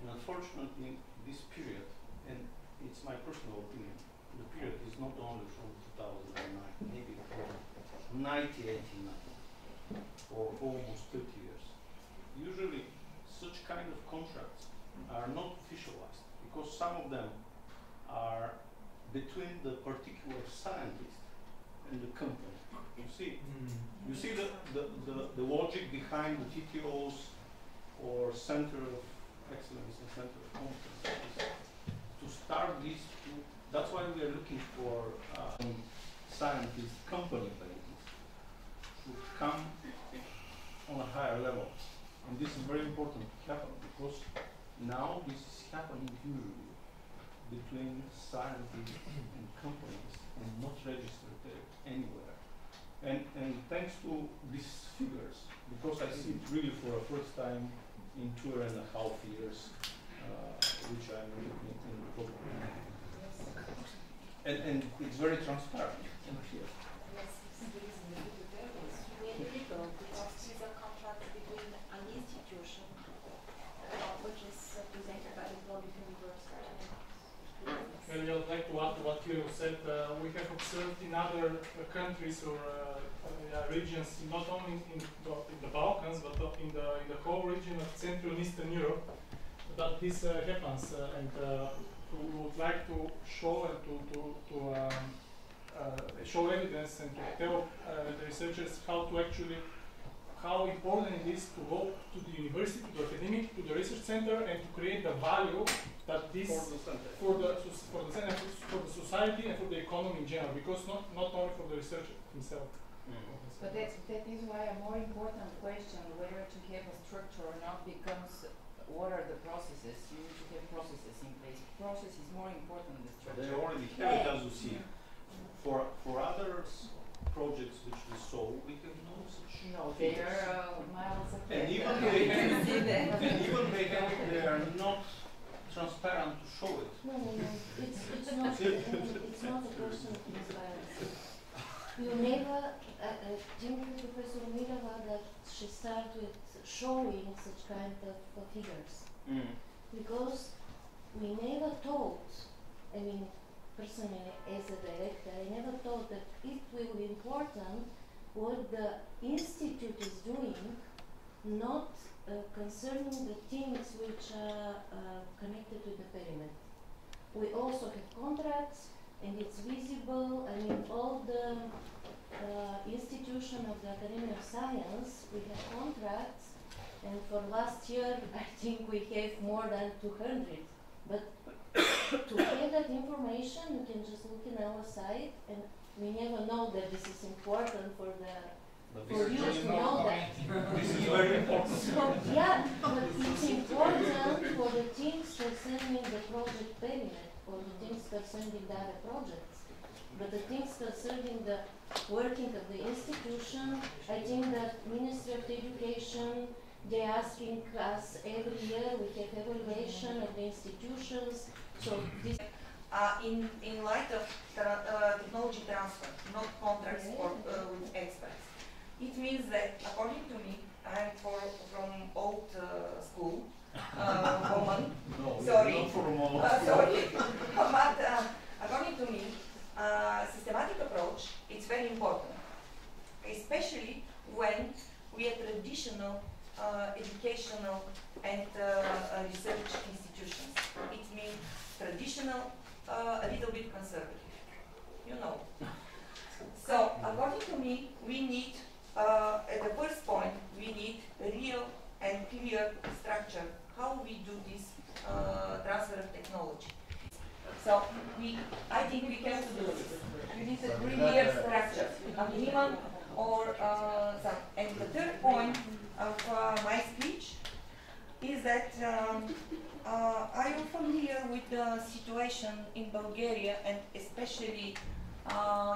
And unfortunately, this period, and it's my personal opinion, the period is not only from 2009, maybe from 1989, for almost 30 years. Usually, such kind of contracts are not officialized because some of them are between the particular scientist and the company. You see, you see the logic behind the TTOs or Center of Excellence and Center of Competence. To start these two, that's why we are looking for scientist company basis to come on a higher level. And this is very important to happen because now this is happening usually between scientists and companies and not registered anywhere. And thanks to these figures, because I see it really for the first time in 2.5 years, which I'm looking in the program. And it's very transparent and clear. Yes, it's really difficult because these are contracts between an institution, which is presented by the Global University. Well, I'd like to add to what you said. We have observed in other countries or regions, not only in the Balkans, but in the whole region of Central and Eastern Europe, that this happens. And we would like to show and to show evidence and to tell the researchers how important it is to go to the university, to the academic, to the research center, and to create the value that this for the society and for the economy in general, because not only for the researcher himself. But that is why a more important question whether to have a structure or not becomes what are the processes. You need to have processes in place. Process is more important than the structure. They already have it, as you see. For other projects which we saw, we have no such. No, they are miles ahead. And even they are not transparent to show it. No. It's not. It's not a person of transparency. You never think, Professor Mirova, that she started showing such kind of figures. Because we never thought, I mean, personally as a director, I never thought that it will be important what the institute is doing, not concerning the things which are connected to the PERIMED. We also have contracts, and it's visible. I mean, all the institution of the Academy of Science, we have contracts, and for last year, I think we have more than 200. But to have that information, you can just look in our site, and we never know that this is important for you to know that. This is very important. So, yeah, but it's important for the things concerning the project PERIMED, or the things concerning the other projects. But the things concerning the working of the institution, I think that Ministry of Education, they're asking us every year, we have evaluation of the institutions. So this in light of technology transfer, not contracts or with experts. It means that, according to me, I'm from old school woman. No, sorry, not from old sorry, but be a traditional educational and research institutions. It means traditional, a little bit conservative, you know. So, according to me, we need, at the first point, we need a real and clear structure, how we do this transfer of technology. So, I think we can do this. We need a clear structure, agreement or some. And the third point of my speech is that I am familiar with the situation in Bulgaria and especially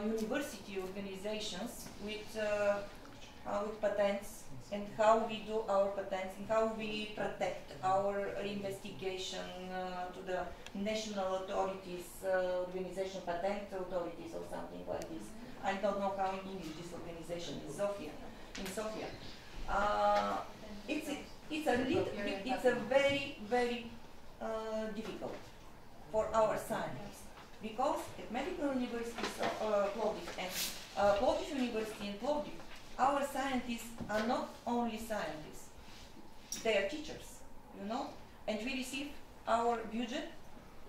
university organizations with patents and how we do our patents and how we protect our investigation to the national authorities, organization, patent authorities or something like this. I don't know how in English this organization is, in Sofia. It's a very, very difficult for our scientists because at Medical University Plovdiv and Plovdiv University in Plovdiv, our scientists are not only scientists, they are teachers, you know, and we receive our budget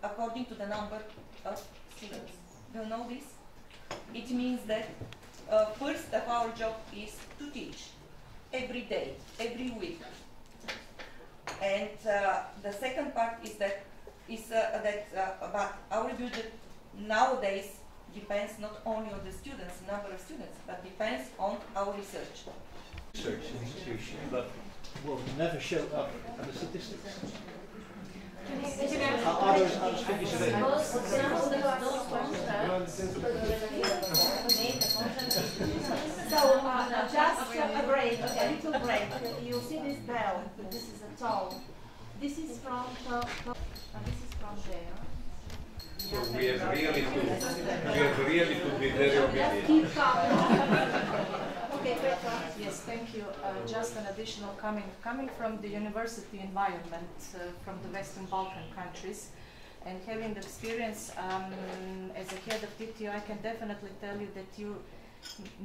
according to the number of students. Do you know this? It means that first of our job is to teach every day, every week. And the second part is that but our budget nowadays depends not only on the students, number of students, but depends on our research. Research institution that will never show up on the statistics. Others finish it. So just a break, a little break. You see this bell? This is a tone. This is from there. So we have really to be very obedient. Okay, yes, thank you. Just an additional coming from the university environment from the Western Balkan countries and having the experience as a head of TTO, I can definitely tell you that you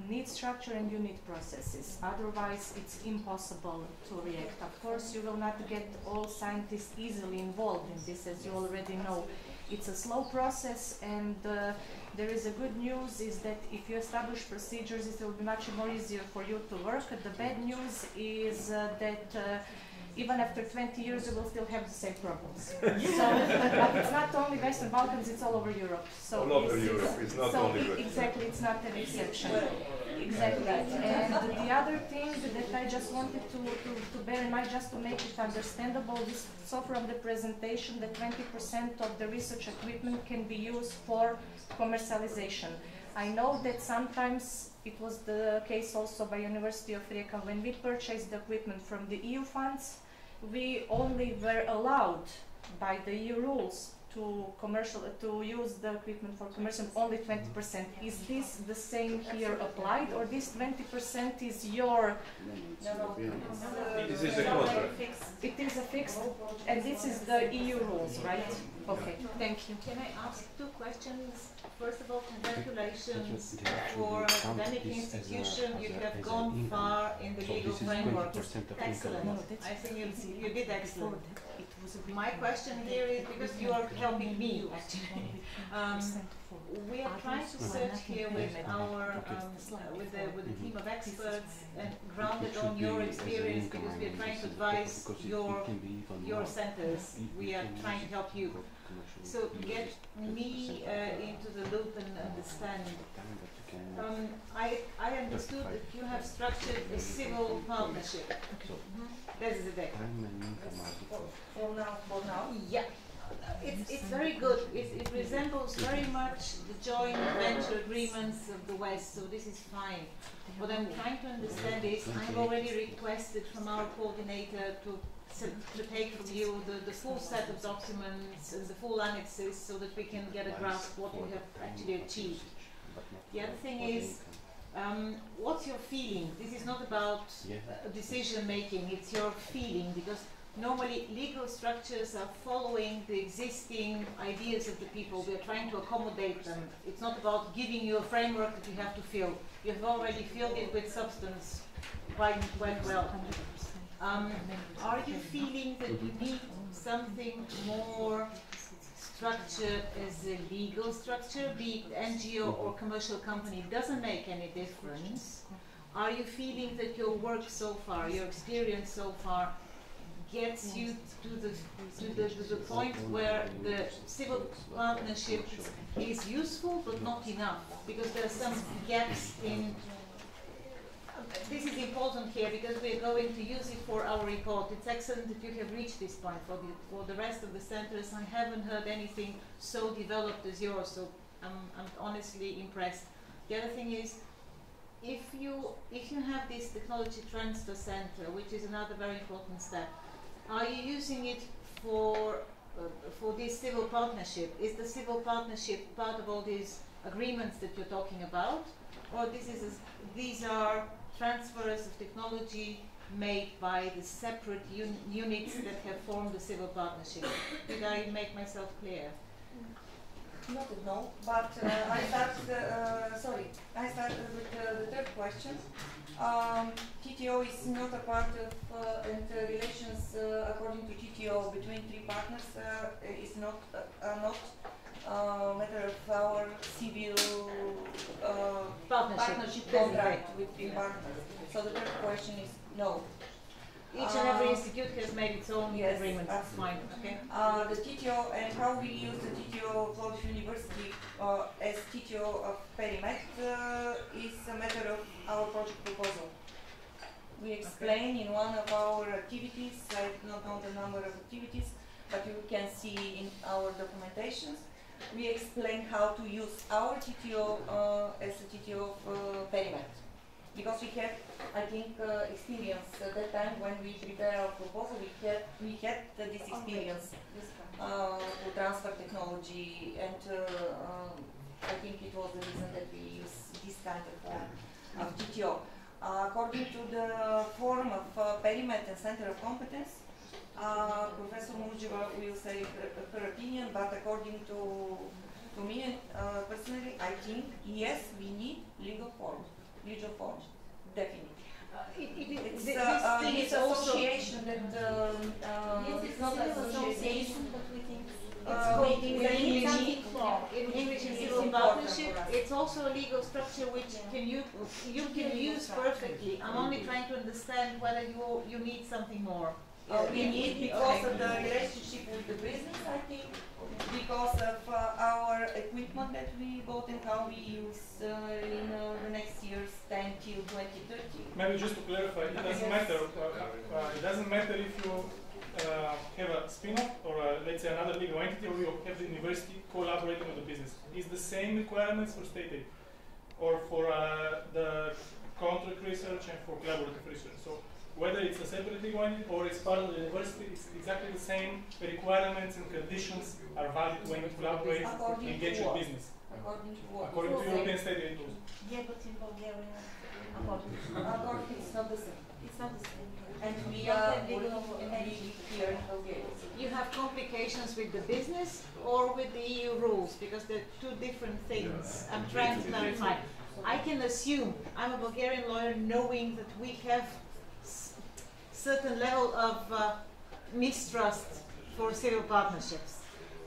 need structure and you need processes. Otherwise, it's impossible to react. Of course, you will not get all scientists easily involved in this, as you already know. It's a slow process, and there is a good news is that if you establish procedures, it will be much more easier for you to work. The bad news is that even after 20 years, you will still have the same problems. So, but it's not only Western Balkans, it's all over Europe. So all over Europe, it's not only Western. Exactly, it's not an exception. Exactly. And the other thing that I just wanted to bear in mind, just to make it understandable, we saw from the presentation that 20% of the research equipment can be used for commercialization. I know that sometimes it was the case also by University of Rijeka. When we purchased the equipment from the EU funds, we only were allowed by the EU rules to use the equipment for commercial only 20%. Is this the same here applied, or this 20% is your? No. This is the contract. It is a fixed, and this is the EU rules, right? Okay, thank you. Can I ask two questions? First of all, congratulations for academic institution. You have gone far in the legal framework. Excellent. I think you did excellent. My question here is, because you are helping me actually, we are trying to search here with our with the team of experts and grounded on your experience, because we are trying to advise your centers. We are trying to help you. So get me into the loop and understand. I understood that you have structured a civil partnership. This is it. For now. Yeah. It's very good. It resembles very much the joint venture agreements of the West, so this is fine. What I'm trying to understand is, I've already requested from our coordinator to take from you the full set of documents and the full annexes, so that we can get a grasp what you have actually achieved. The other thing is, what's your feeling? This is not about decision making, it's your feeling, because normally legal structures are following the existing ideas of the people. We are trying to accommodate them. It's not about giving you a framework that you have to fill. You have already filled it with substance quite well. Are you feeling that you need something more structured as a legal structure, be it NGO or commercial company, doesn't make any difference? Are you feeling that your work so far, your experience so far, gets you to the point where the civil partnership is useful but not enough? Because there are some gaps in. This is important here because we are going to use it for our report. It's excellent that you have reached this point. For the rest of the centers, I haven't heard anything so developed as yours, so I'm honestly impressed. The other thing is, if you have this technology transfer center, which is another very important step, are you using it for this civil partnership? Is the civil partnership part of all these agreements that you're talking about, or these are transfers of technology made by the separate units that have formed the civil partnership? Did I make myself clear? Not at all, but I started with the third question. TTO is not a part of, and relations according to TTO between three partners is not matter of our civil partnership contract with three partners. So the third question is no. Each and every institute has made its own agreement. That's fine. Okay. The TTO and how we use the TTO of Plovdiv University as TTO of PERIMED is a matter of our project proposal. We explain in one of our activities, I do not know the number of activities, but you can see in our documentations, we explain how to use our TTO as a TTO of PERIMED. Because we had, I think, experience at that time when we prepared our proposal, we had this experience to transfer technology, and I think it was the reason that we use this kind of form of TTO. According to the form of PERIMED and Center of Competence, Professor Murjeva will say her opinion, but according to me personally, I think yes, we need legal form. Definitely. It's association that it's not association, but we think it's called in English in civil partnership. It's also a legal structure which you can use perfectly. I'm only trying to understand whether you need something more. We need because of the relationship with the business, I think, because of our equipment that we bought and how we use in the next years, 10 till 2030. Maybe just to clarify, it doesn't matter. It doesn't matter if you have a spin-off or let's say another legal entity, or you have the university collaborating with the business. It's the same requirements for state aid or for the contract research and for collaborative research. So whether it's a separate legal entity or it's part of the university, it's exactly the same requirements and conditions are valid when you collaborate and engage with business. According to what? According to European state aid rules. Yeah, but in Bulgarian, it's not the same. It's not the same. And we are working here in Bulgaria. You have complications with the business or with the EU rules, because they're two different things. I'm trying to clarify. I can assume, I'm a Bulgarian lawyer, knowing that we have certain level of mistrust for civil partnerships.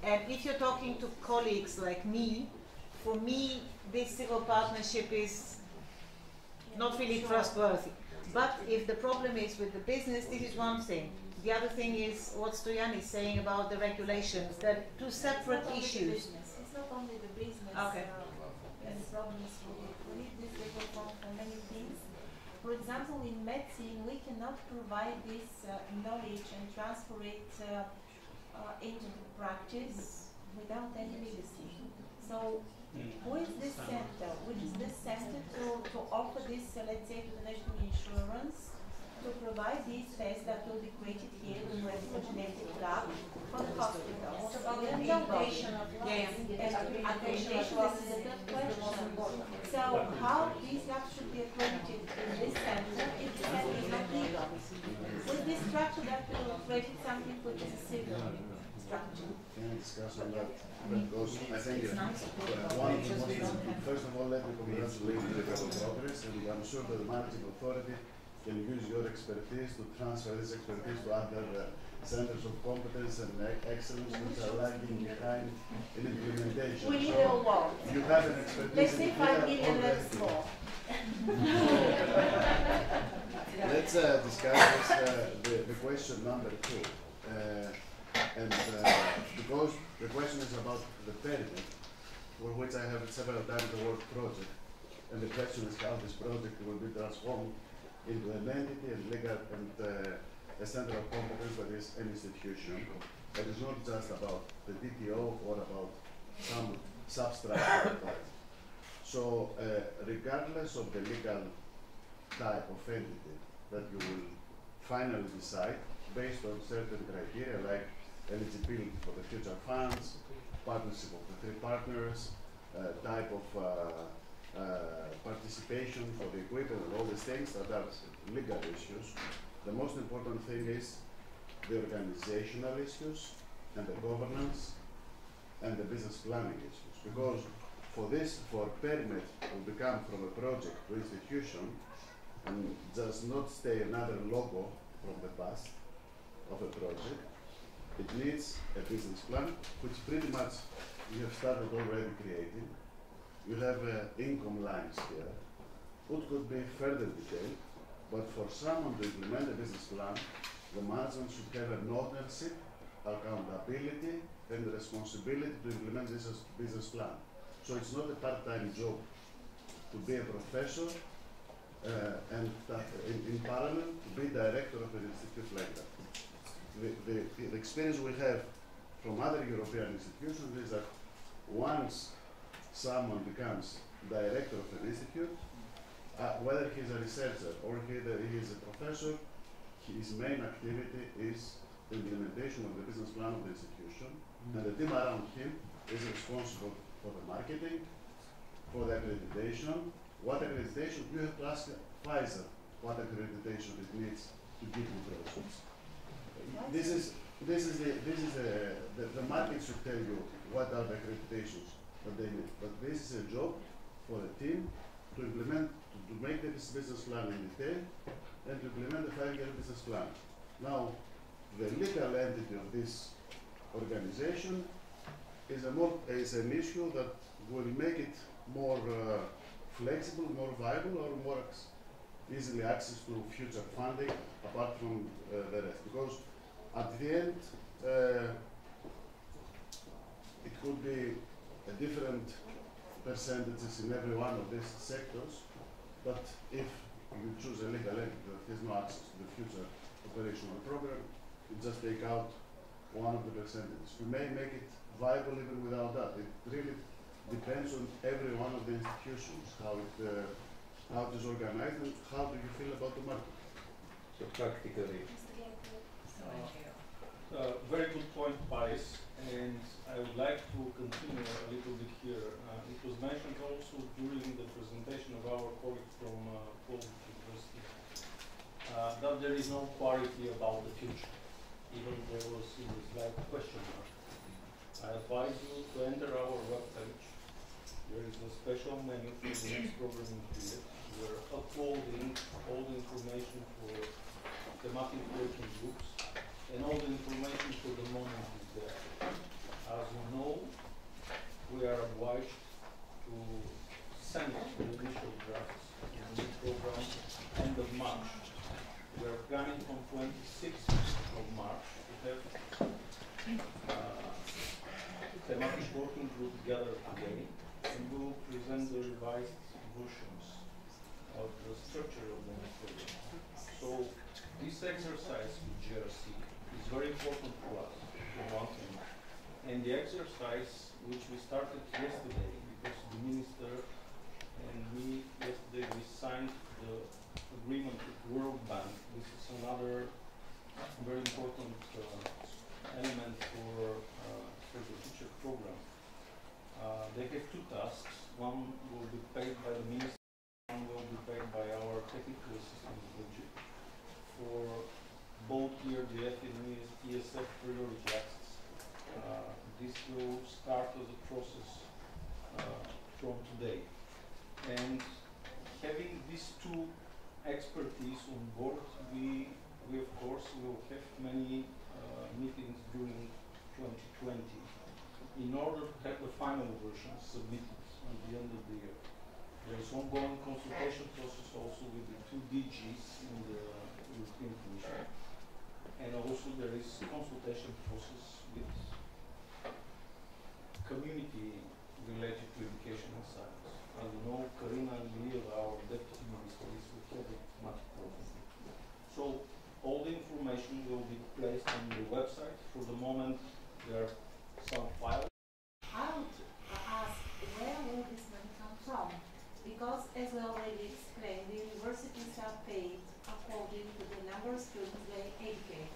And if you're talking to colleagues like me, for me, this civil partnership is not really trustworthy. But if the problem is with the business, this is one thing. The other thing is what Stoyan is saying about the regulations. They're two separate issues. It's not only the business. Okay. And problems we need this legal form for many things. For example, in medicine, we cannot provide this knowledge and transfer it into the practice without any legacy. So, who is this center? Which is this center to offer this, let's say, to the national insurance, to provide these tests that will be created here in the genetic lab for the hospital? What about the accreditation of Accreditation is the third question. So how these labs should be accredited in this center if the center is not legal? With this structure that will accredit something which is a civil structure. Can I discuss on that? Because I think one of the most, first of all, let me congratulate the progress, and I'm sure that the managing authority can use your expertise to transfer this expertise to other centers of competence and excellence which are lagging behind in implementation. We need So a lot. you have an expertise Let's in say here 5 million already. and more. Let's discuss this, the question number 2. Because the question is about the pyramid, for which I have several times the word project, and the question is how this project will be transformed into an entity and legal and a center of competence that is an institution. It is not just about the DTO or about some substructure of that. So regardless of the legal type of entity that you will finally decide based on certain criteria like eligibility for the future funds, partnership of the 3 partners, type of participation for the equipment and all these things that are legal issues. The most important thing is the organizational issues and the governance and the business planning issues. Because for this, for PERIMED to become from a project to institution and just not stay another logo from the past of a project, it needs a business plan, which pretty much we have started already creating. You have income lines here, which could be further detailed, but for someone to implement a business plan, the management should have an ownership, accountability, and the responsibility to implement this business plan. So it's not a part-time job to be a professor and in parallel to be director of an institute like that. The experience we have from other European institutions is that once someone becomes director of an institute, whether he's a researcher or he is a professor, his main activity is the implementation of the business plan of the institution, and the team around him is responsible for the marketing, for the accreditation. What accreditation? You have to ask Pfizer what accreditation it needs to give you projects. The market should tell you what are the accreditations that they need. But this is a job for the team to implement, to make the business plan in detail and to implement the 5-year business plan. Now, the legal entity of this organization is an issue that will make it more flexible, more viable, or more easily access to future funding apart from the rest. Because at the end, it could be a different percentages in every one of these sectors, but if you choose a legal entity that has no access to the future operational program, you just take out one of the percentages. You may make it viable even without that. It really depends on every one of the institutions, how it is organized and how do you feel about the market. So practically, very good point, Paris, and I would like to continue a little bit here. It was mentioned also during the presentation of our colleague from University that there is no clarity about the future. Even there was like a question mark. I advise you to enter our webpage. There is a special menu for the next programming period. We are uploading all the information for thematic working groups, and all the information for the moment is there. As you know, we are obliged to send the initial drafts in the new program end of March. We are planning on 26th of March to have thematic working group gathered again, and we will present the revised versions of the structure of the new program. So this exercise with GRC is very important to us, for one thing. And the exercise which we started yesterday, because the minister and me yesterday we signed the agreement with World Bank. This is another very important element for the future program. They have 2 tasks. One will be paid by the minister, one will be paid by our technical assistance budget for both ERDF and ESF priority access. This will start as a process from today. And having these 2 expertise on board, we of course will have many meetings during 2020 in order to have the final version submitted at the end of the year. There is ongoing consultation process also with the two DGs in the European Commission, and also there is consultation process with community related to education and science. As you know, Karina and Lieva, our deputy ministers, will have it much more. So all the information will be placed on the website. For the moment, there are some files. I would ask, where will this money come from? Because, as we already explained, the universities are paid according to the number of students they educate.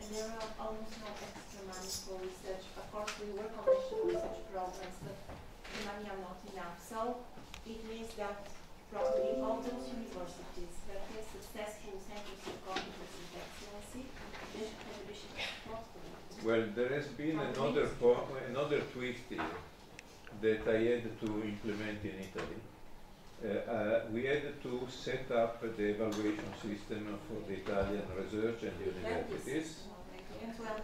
And there are almost no extra money for research. Of course, we work on national research programs, but the money are not enough. So it means that probably all those universities that have successful centers of competence and excellency, they should have additional support for it. Well, there has been another twist here that I had to implement in Italy. We had to set up the evaluation system for the Italian research and the universities.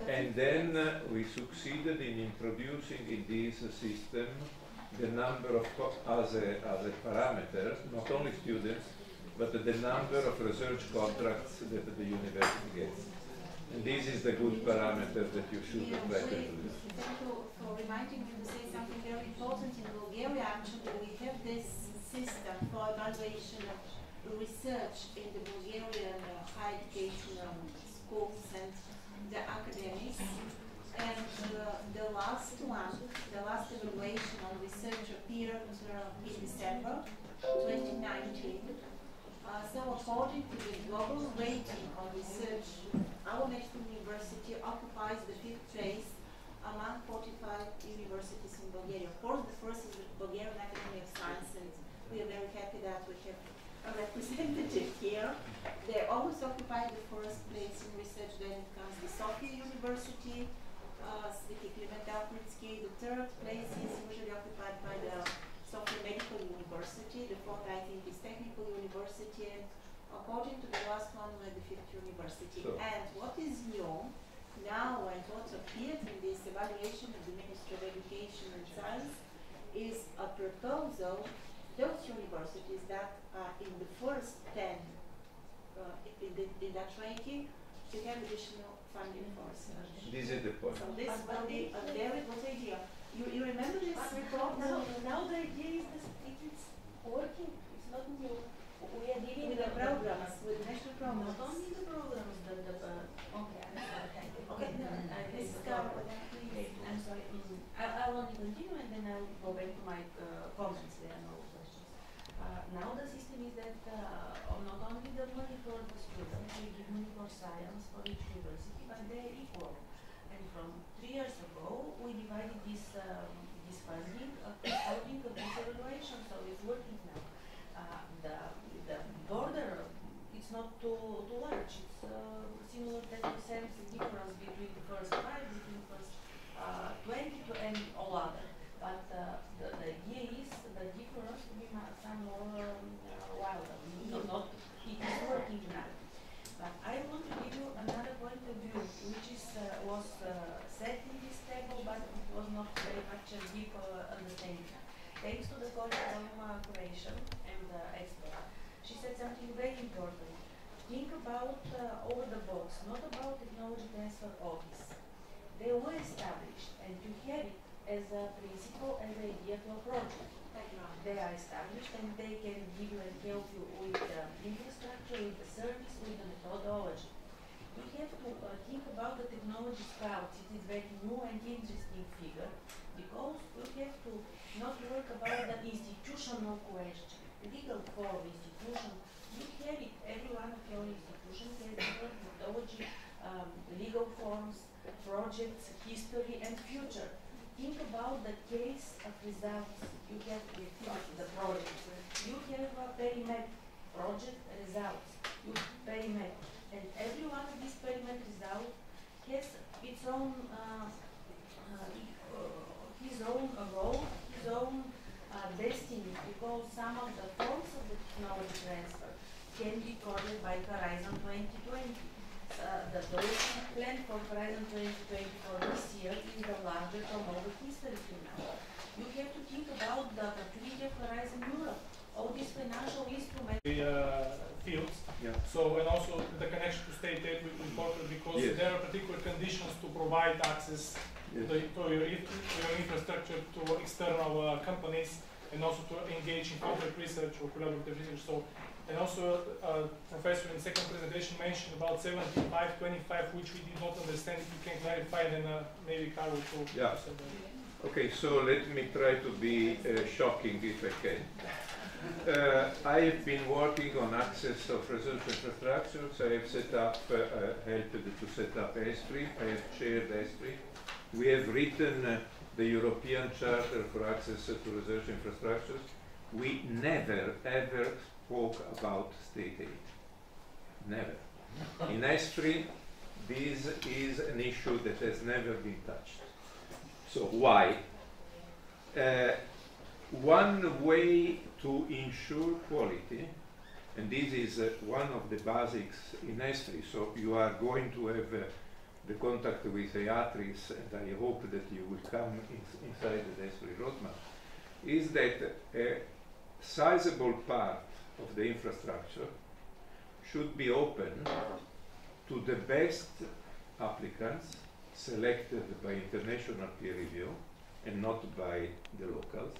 And then we succeeded in introducing in this system the number of, as a parameter, not only students, but the number of research contracts that the university gets. And this is the good parameter that you should try to use. Thank you for reminding me to say something very important. In Bulgaria, actually, we have this system for evaluation of research in the Bulgarian higher educational schools and the academics. And the last evaluation on research appeared in December 2019. So according to the global rating on research, our national university occupies the 5th place among 45 universities in Bulgaria. Of course, the first is the Bulgarian Academy of Science, and we are very happy that we have a representative here. They always occupy the first place in research. Then it comes the Sofia University, Sveti Kliment Ahmedski. The third place is usually occupied by the Sofia Medical University. The fourth, I think, is Technical University. And according to the last one, we're the 5th university. So. And what is new now, and what appeared in this evaluation of the Ministry of Education and Science, is a proposal. Those universities that are in the first 10 in that ranking should have additional funding for research. This is the point. So this will be a very good idea. You remember this report? Now the idea is that it's working. It's not new. We are dealing with the programs, with national programs. Not only the programs, okay. This is I'm sorry. I'll only continue and then I'll go back to my comments. There are no questions. Now the system is that not only the money for the students, we give money for science for each university, but they're equal. And from 3 years ago, we divided this funding according to this evaluation, so it's working now. The border, it's not too large. It's similar 10% difference between the first 5, between the first 20 and all other. But the idea is the difference will be some more wilder. It is working now. But I want to give you another point of view, which is was set in this table, but it was not very much a deep understanding. Thanks to the colleague from Croatia and the expert, she said something very important. Think about over the box, not about technology transfer office. They were established, and you have it as a principle, as an idea to a project. They are established, and they can give you and help you with the infrastructure, with the service, with the methodology. You have to think about the technology sprouts. It is very new and interesting figure, because you have to not work about the institutional question, legal form, institution. You have it, every one of your institutions has different methodology, legal forms, projects, history, and future. Think about the case of results. You have the project. You have a PERIMED, project results. You PERIMED. And every one of these PERIMED results has its own his own role, his own destiny, because some of the forms of the technology transfer can be covered by Horizon 2020. The development plan for Horizon 2020 for this year is the largest from all the history till now. You have to think about the opportunity of Horizon Europe. All these financial instruments. Fields. So, and also the connection to state aid will be important because there are particular conditions to provide access to your infrastructure to external companies, and also to engage in contract research or collaborative research. So, and also Professor in the second presentation mentioned about 75-25, which we did not understand. If you can clarify, then maybe Carl will talk. Yeah. Okay, so let me try to be shocking if I can. I have been working on access of research infrastructures. I have set up, helped to set up ESFRI. I have chaired ESFRI. We have written the European Charter for Access to Research Infrastructures. We never, ever spoke about state aid. Never. In ESFRI, this is an issue that has never been touched. So why? One way to ensure quality, and this is one of the basics in ESFRI, so you are going to have the contact with EATRIS, and I hope that you will come inside the ESFRI roadmap, is that a sizable part of the infrastructure should be open to the best applicants selected by international peer review and not by the locals.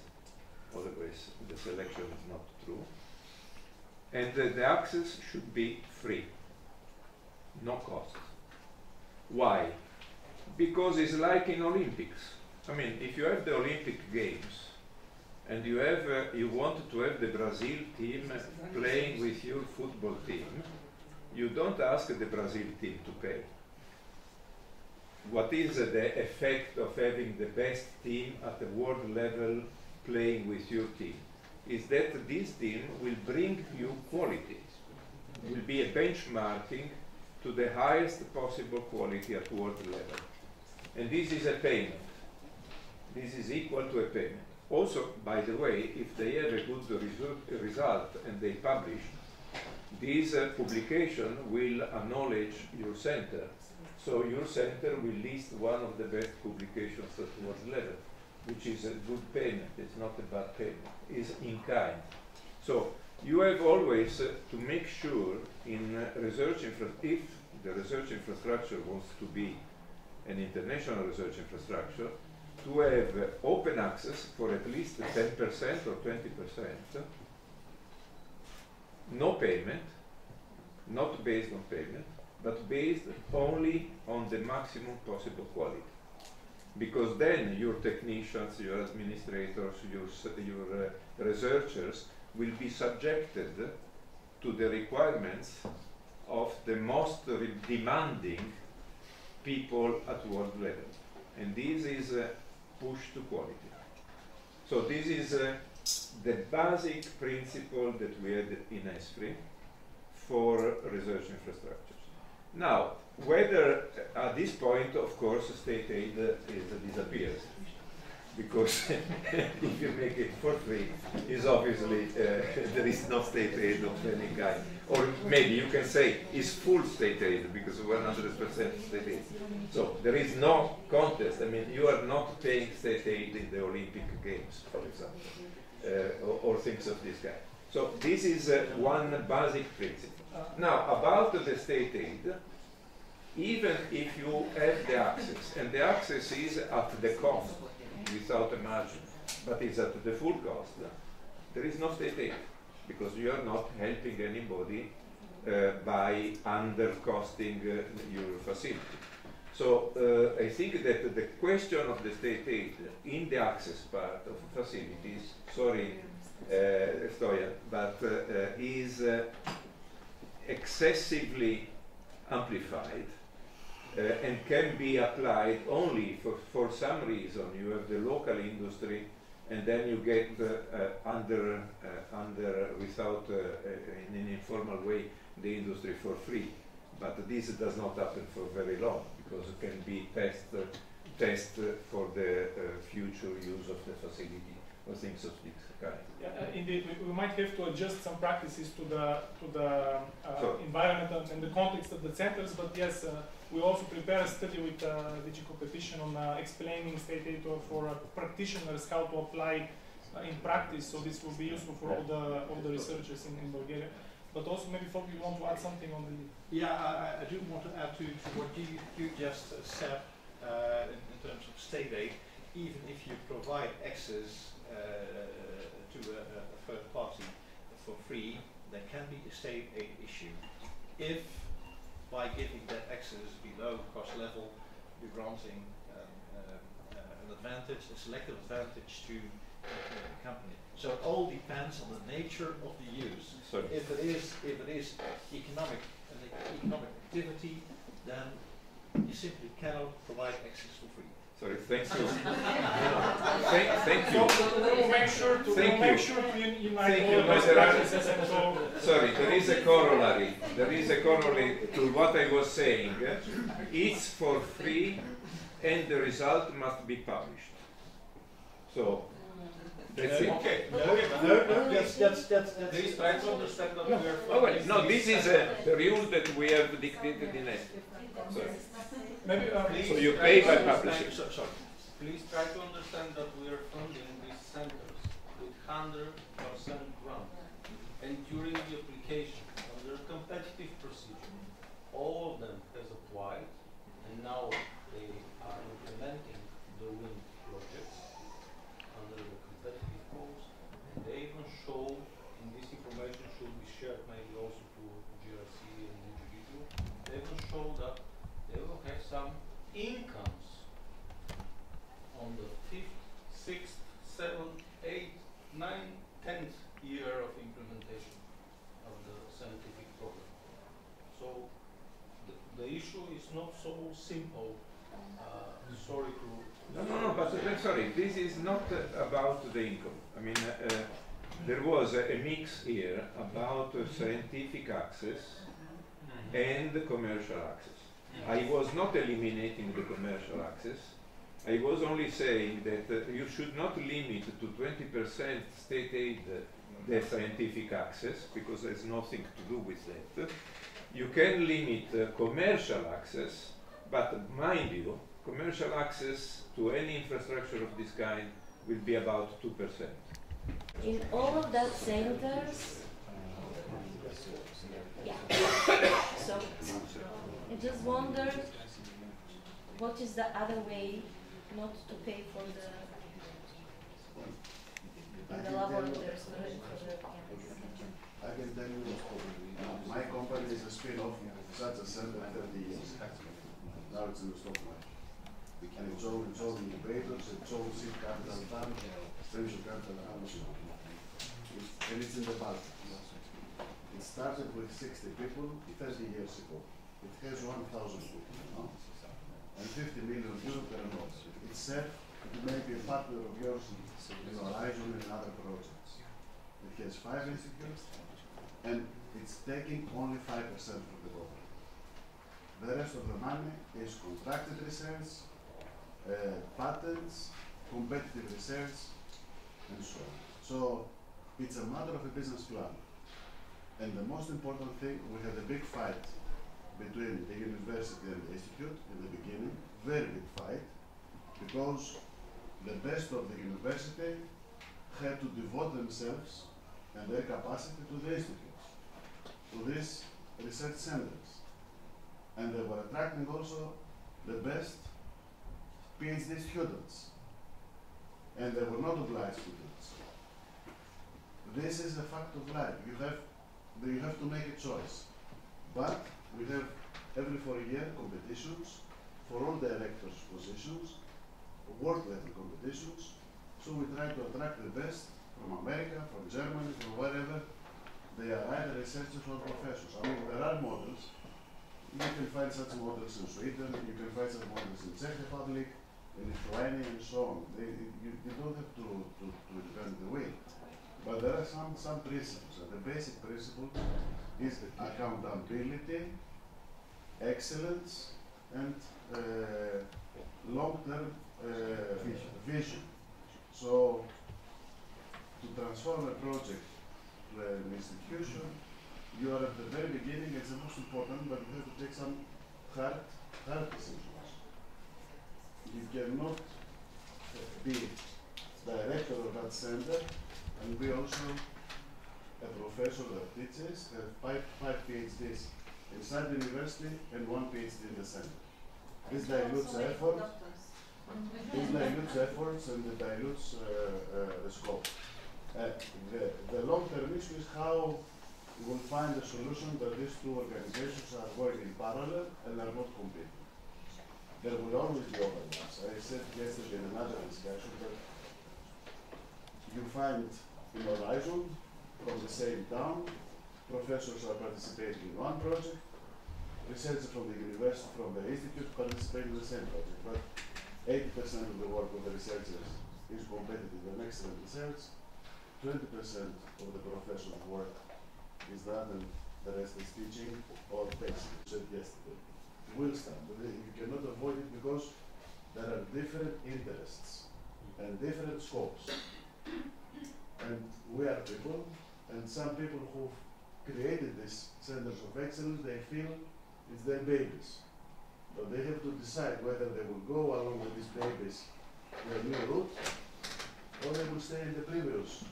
Otherwise, the selection is not true. And the access should be free, no cost. Why? Because it's like in Olympics. I mean, if you have the Olympic Games and you have, you want to have the Brazil team playing with your football team, you don't ask the Brazil team to pay. What is the effect of having the best team at the world level playing with your team? Is that this team will bring you quality, will be a benchmarking to the highest possible quality at world level. And this is a payment. This is equal to a payment. Also, by the way, if they have a good result and they publish, this publication will acknowledge your center. So your center will list one of the best publications at world level, which is a good payment. It's not a bad payment. It's in kind. So you have always to make sure in research if the research infrastructure wants to be an international research infrastructure, to have open access for at least 10% or 20%, no payment, not based on payment, but based only on the maximum possible quality. Because then your technicians, your administrators, your researchers will be subjected to the requirements of the most demanding people at world level. And this is push to quality. So this is the basic principle that we had in ESFRI for research infrastructures. Now, whether at this point, of course, state aid disappears, because if you make it for free, is obviously there is no state aid of any kind. Or maybe you can say it's full state aid, because 100% state aid. So there is no contest. I mean, you are not paying state aid in the Olympic Games, for example, or things of this kind. So this is one basic principle. Now, about the state aid, even if you have the access, and the access is at the cost, without a margin, but is at the full cost, there is no state aid, because you are not helping anybody by undercosting your facility. So I think that the question of the state aid in the access part of facilities, sorry, Stoyan, but is excessively amplified and can be applied only for some reason. You have the local industry, and then you get without in an informal way the industry for free. But this does not happen for very long, because it can be test for the future use of the facility or things of this kind. Indeed, we might have to adjust some practices to the environment and the context of the centers, but yes, we also prepare a study with DG Competition on explaining state aid for practitioners how to apply in practice, so this will be useful for all the researchers in Bulgaria. But also maybe Folk, you want to add something on the... Yeah, I do want to add to what you just said in terms of state aid. Even if you provide access to a third party for free, there can be a state aid issue. If by giving that access below cost level, you're granting an advantage, a selective advantage to the company. So it all depends on the nature of the use. Sorry. If it is economic activity, then you simply cannot provide access for free. Sorry, thank you. Thank you. We'll make sure to unite all those practices and so... Sorry, there is a corollary. There is a corollary to what I was saying. It's for free and the result must be published. So, that's it. Okay. Please try to understand that we are well, no, this is the rule that we have dictated in it. So you pay by publishing. Please try to understand that we are funding these centers with 100% grant. And during the application, under competitive procedure, all of them has applied, and now they are implementing the wind projects under the competitive calls. And they even show, and this information should be shared maybe also to GRC and individual, they even show that they will have some incomes on the 5th, 6th, 7th, 8th, 9th, 10th year of implementation of the scientific program. So the issue is not so simple. Sorry to... No, but sorry, this is not about the income. I mean, there was a mix here about scientific access and commercial access. I was not eliminating the commercial access. I was only saying that you should not limit to 20% state aid the scientific access, because there's nothing to do with that. You can limit commercial access, but mind you, commercial access to any infrastructure of this kind will be about 2%. In all of that centers, yeah. So I just wonder what is the other way not to pay for the laboratories for the I can tell you my company is a spin-off such a center 30 years. Now it's in the stock market. And it's all incubators, it's all seed capital fund, venture capital funds, and it's in the bulk. It started with 60 people 30 years ago. It has 1,000 people now, and 50 million euro per month. It's said it may be a partner of yours in Horizon and other projects. It has 5 institutes, and it's taking only 5% from the government. The rest of the money is contracted research, patents, competitive research, and so on. So it's a matter of a business plan. And the most important thing, we had a big fight between the university and the institute in the beginning, very big fight, because the best of the university had to devote themselves and their capacity to the institutes, to these research centers. And they were attracting also the best PhD students, and they were not obliged to do so. This is a fact of life. You have to make a choice. But we have every 4 year competitions for all directors' positions, world-level competitions. So we try to attract the best from America, from Germany, from wherever. They are either researchers or professors. I mean, there are models. You can find such models in Sweden, you can find such models in Czech Republic, in Lithuania, and so on. You don't have to invent the wheel. But there are some principles. And the basic principle is accountability, excellence, and long-term vision. So to transform a project to an institution, you are at the very beginning, it's the most important, but you have to take some hard decisions. You cannot be director of that center and be also a professor that teaches, have five PhDs inside the university and one PhD in the center. This dilutes effort. This dilutes efforts and it dilutes the scope. The long-term issue is how we will find a solution that these two organizations are going in parallel and are not competing. There will always be overlaps. I said yesterday in another discussion that you find in Horizon from the same town, professors are participating in one project, researchers from the university, from the institute participate in the same project, but 80% of the work of the researchers is competitive and excellent research, 20% of the professional work is that, and the rest is teaching or basic. Said yesterday. It will start, but you cannot avoid it because there are different interests and different scopes. And we are people, and some people who created these centers of excellence, they feel it's their babies. But they have to decide whether they will go along with these babies to a new route, or they will stay in the previous.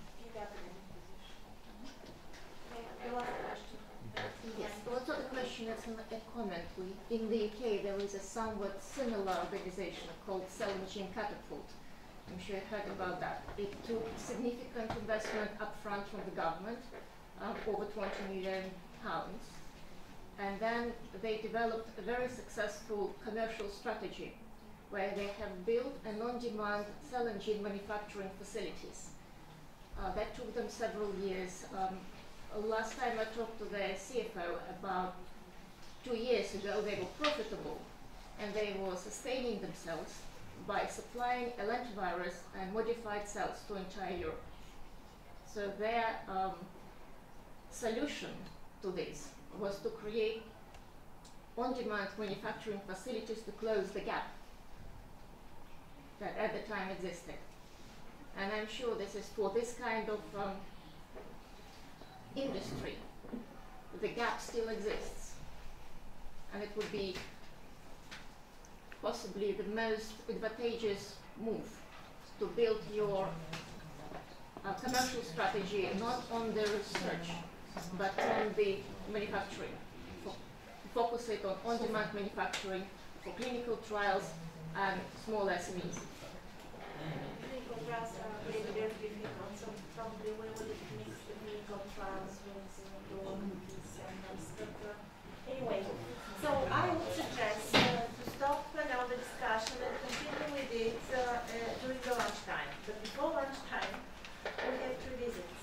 Yes, well, it's not a question, it's a comment. In the UK, there is a somewhat similar organization called Cell Machine Catapult. I'm sure you've heard about that. It took significant investment upfront from the government, over £20 million. And then they developed a very successful commercial strategy where they have built an on-demand cell and gene manufacturing facilities. That took them several years. Last time I talked to the CFO about 2 years ago, they were profitable and they were sustaining themselves by supplying a lentivirus and modified cells to entire Europe. So their solution to this was to create on-demand manufacturing facilities to close the gap that at the time existed. And I'm sure this is for this kind of industry. The gap still exists. And it would be possibly the most advantageous move to build your commercial strategy not on the research, but on the manufacturing. Focus it on on-demand manufacturing for clinical trials and small SMEs. Clinical trials are very, very difficult, so probably we will mix the clinical trials with the work with these centers. But anyway, so I would suggest to stop now the discussion and continue with it during the lunchtime. But before lunchtime, we have 2 visits.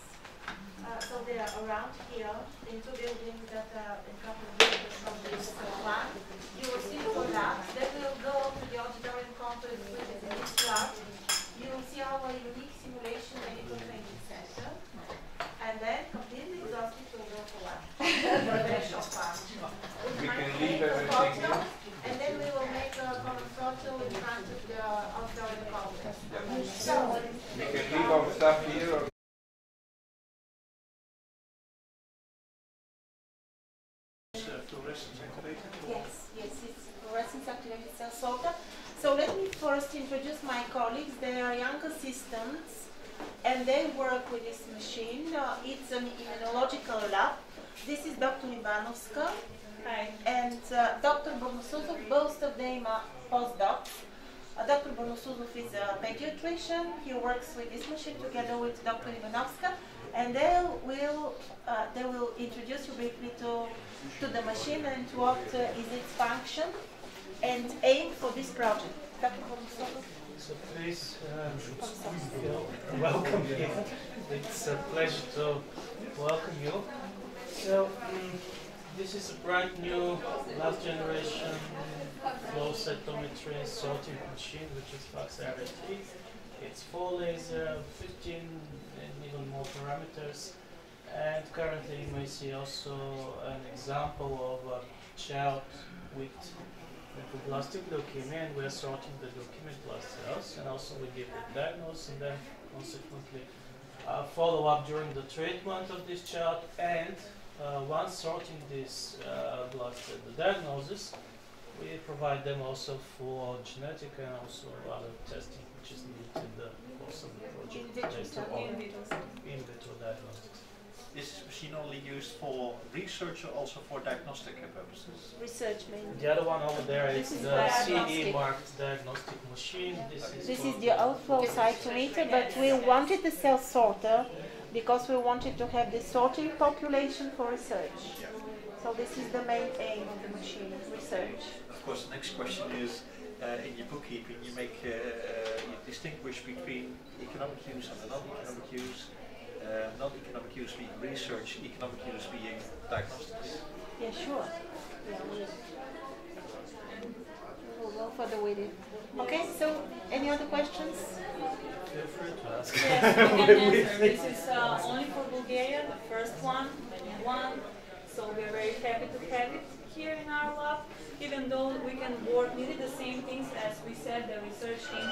So they are around here in 2 buildings that are a couple of meters from this one. You will see 4 labs. Then we'll go to the auditorium complex, which is in this lab. You will see our unique simulation medical training center. And then, completely exhausted, we'll go for lunch. For a very short lunch. We can leave everything here. And then we will make a common photo in front of the auditorium complex. So, we can leave our stuff here. Or yes, it's fluorescence activated cell sorter. So let me first introduce my colleagues. They are young assistants and they work with this machine. It's an immunological lab. This is Dr. Ivanovska and Dr. Bornosuzov. Both of them are postdocs. Dr. Bornosuzov is a pediatrician. He works with this machine together with Dr. Ivanovska, and they will introduce you briefly to the machine and what is its function and aim for this project. Dr. Bornosuzov. So please, welcome here. It's a pleasure to welcome you. So this is a brand new last generation flow cytometry sorting machine, which is FluxRT. It's 4 laser, 15 and even more parameters. And currently you may see also an example of a child with lymphoblastic leukemia, and we're sorting the leukemic blood cells, and also we give the diagnosis and then consequently follow-up during the treatment of this child, and once sorting this blood, the diagnosis, we provide them also for genetic and also other testing which is needed in the course of the project. In vitro diagnostics. Is this machine only used for research or also for diagnostic purposes? Research mainly. The other one over there is This is the diagnostic. CE marked diagnostic machine. This is the outflow cytometer, but we wanted the cell sorter because we wanted to have the sorting population for research. So this is the main aim of the machine, research. Of course, the next question is, in your bookkeeping, you make you distinguish between economic use and non-economic use. Non-economic use being research, economic use being diagnostics. Yeah, sure. Yeah, we'll go further with it. Okay, so any other questions? Feel free to ask. Yes, we can answer. This is only for Bulgaria, the first one. So we're very happy to have it here in our lab, even though we can work nearly the same things as we said. The research team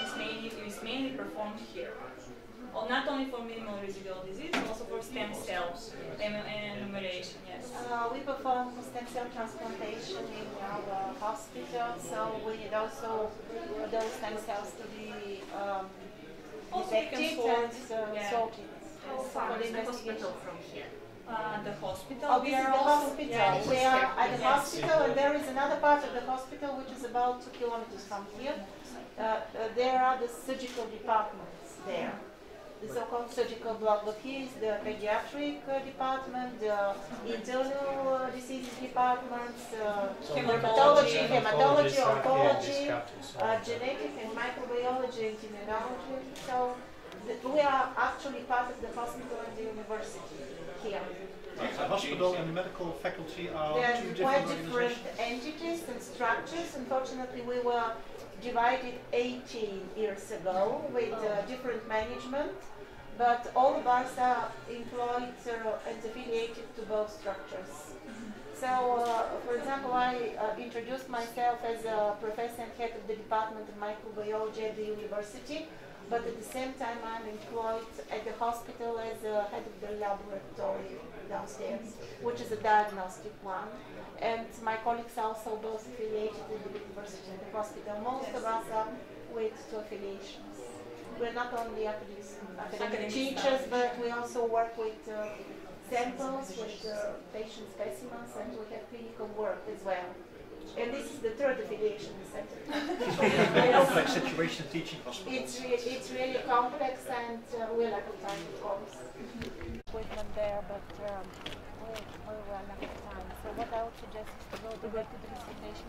is mainly performed here. Well, not only for minimal residual disease, also for stem cells enumeration, yes. We perform stem cell transplantation in our hospital, so we need also those stem cells to be detected and sorted. How far is the hospital from here? The hospital. Oh, we are at the hospital. Yes, we are at the hospital, and there is another part of the hospital which is about 2 kilometers from here. There are the surgical departments there. The so-called surgical block. But here is the pediatric department, the internal diseases departments, hematology, oncology, genetic and microbiology and immunology. So we are actually part of the hospital and the university here. The hospital and the medical faculty are two different quite different entities and structures. Unfortunately, we were divided 18 years ago with different management, but all of us are employed and affiliated to both structures. So, for example, I introduced myself as a professor and head of the Department of Microbiology at the university, but at the same time I'm employed at the hospital as a head of the laboratory downstairs, which is a diagnostic one. And my colleagues are also both affiliated with the university and the hospital. Most of us are with two affiliations. We're not only academic teachers, but we also work with samples, with patient specimens, and we have clinical work as well. And this is the third affiliation in the center. Complex situation teaching hospitals. It's really complex, and we lack of time, of course. Equipment there, but we run out of time. So what I would suggest is to go back to the presentation.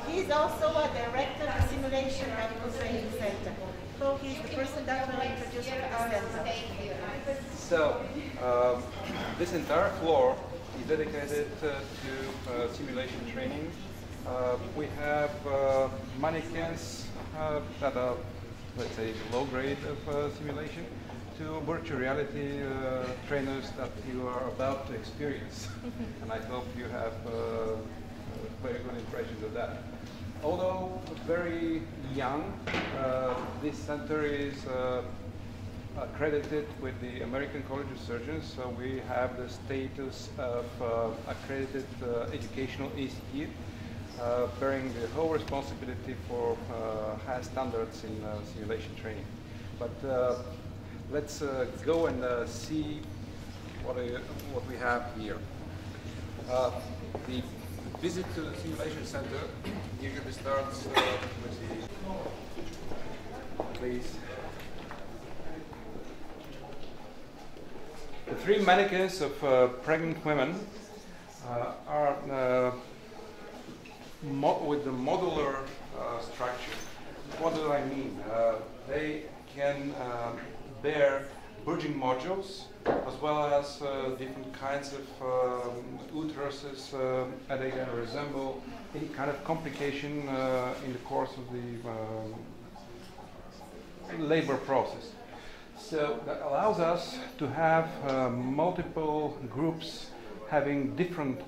He's also a director of the Simulation Medical Training Center. So he's the person that will introduce the center. So, this entire floor is dedicated to simulation training. We have mannequins that are, let's say, low grade of simulation, to virtual reality trainers that you are about to experience. And I hope you have very good impressions of that. Although very young, this center is accredited with the American College of Surgeons, so we have the status of accredited educational institute, bearing the whole responsibility for high standards in simulation training. But let's go and see what we have here. The visit to the simulation center usually starts with the, please. The three mannequins of pregnant women are with the modular structure. What do I mean? They can bear bridging modules as well as different kinds of uteruses, and they can resemble any kind of complication in the course of the labor process. So that allows us to have multiple groups having different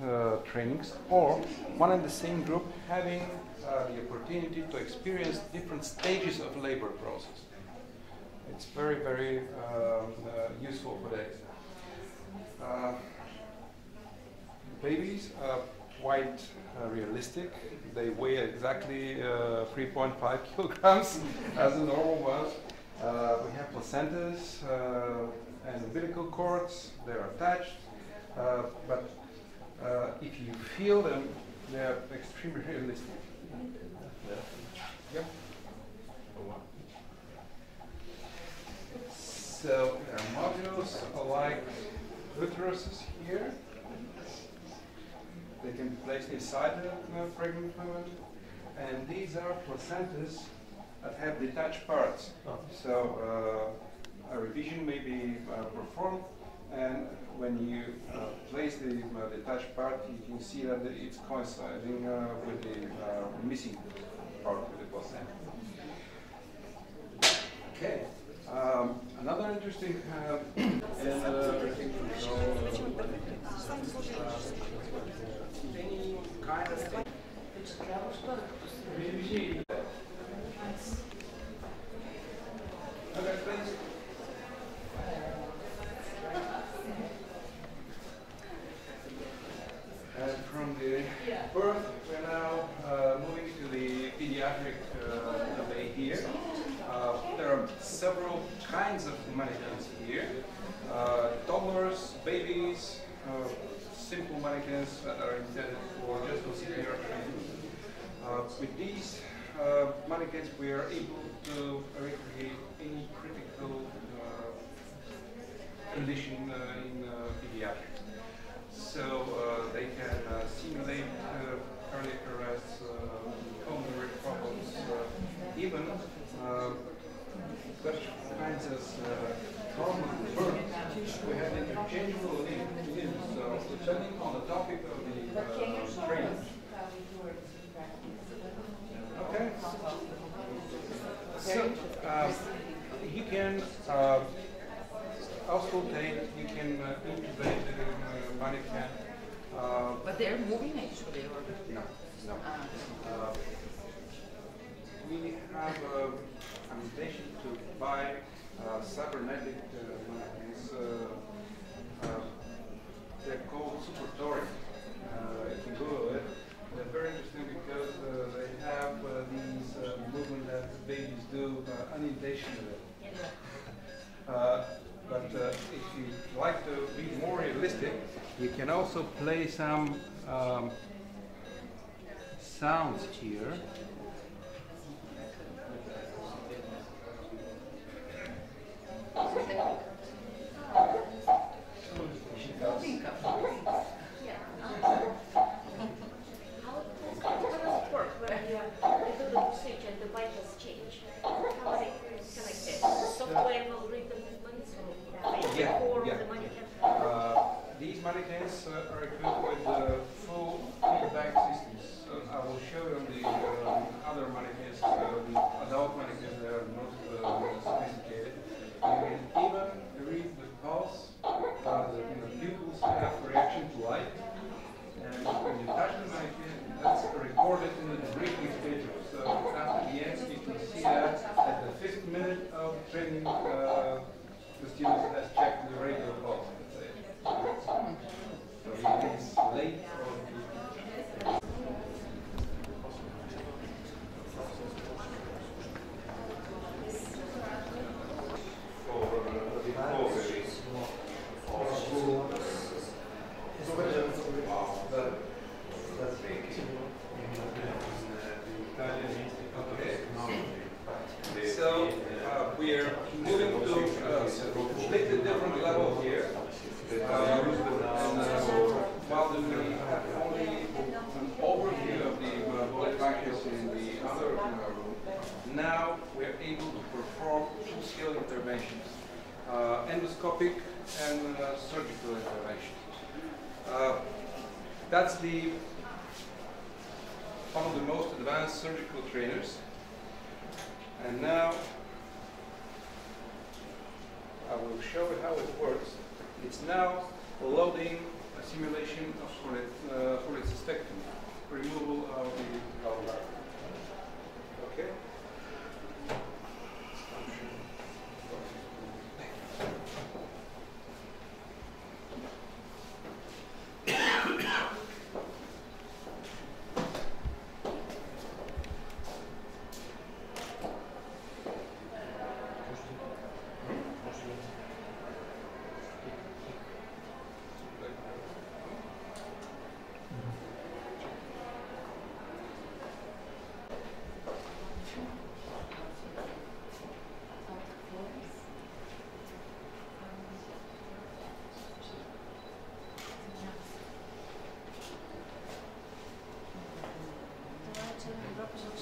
trainings, or one and the same group having the opportunity to experience different stages of labor process. It's very, very useful for that. Babies are quite realistic. They weigh exactly 3.5 kilograms as the normal ones. We have placentas and umbilical cords. They're attached, but if you feel them, they're extremely realistic. Yep. So there are modules like uteruses here. They can be placed inside the pregnant woman, and these are placentas that have detached parts. So a revision may be performed, and when you place the detached part, you can see that it's coinciding with the missing part of the placenta. Okay. Another interesting any kind of thing. Okay, please. From the birth, we're now moving to the pediatric debate here. There are several kinds of mannequins here. Toddlers, babies, simple mannequins that are intended for just CPR training. With these mannequins, we are able to recreate any critical condition in pediatrics. So they can simulate cardiac arrests, pulmonary problems, even such kinds as trauma burns. We have interchangeable limbs, so depending on the topic of the training. Okay. So you can auscultate, you can intubate the mannequin. But they're moving actually, or no, no. We have an invitation to buy cybernetic mannequins. They're called Supertori. You can Google it. They're very interesting because they have these movements that the babies do unintentionally. But if you like to be more realistic, you can also play some sounds here. These mannequins are equipped with full feedback systems. I will show you the other mannequins, the adult mannequins, they are not sophisticated. You can even read the pulse, the pupils have reaction to light, and when you touch the mannequin, that's recorded in the breathing schedule. So after the end, you can see that at the 5th minute of training, the student has checked the radial pulse. So it is late or That's big. mother in our room. Now we are able to perform full-scale interventions, endoscopic and surgical interventions. That's one of the most advanced surgical trainers. And now I will show you how it works. It's now loading a simulation of cholecystectomy, removal of the gallbladder. Okay?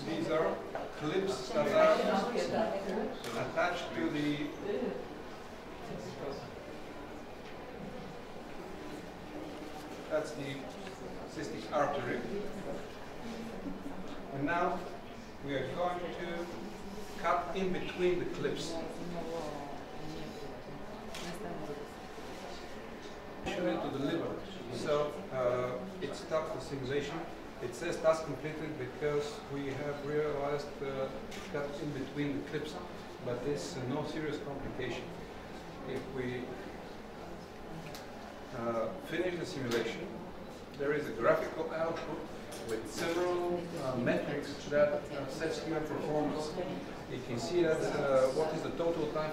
These are clips that are attached to the that's the cystic artery. And now we are going to cut in between the clips. To the liver. So it stops the simulation. It says task completed because we have realized cut in between the clips, but there's no serious complication. If we finish the simulation, there is a graphical output with several metrics that assess human performance. You can see that what is the total time.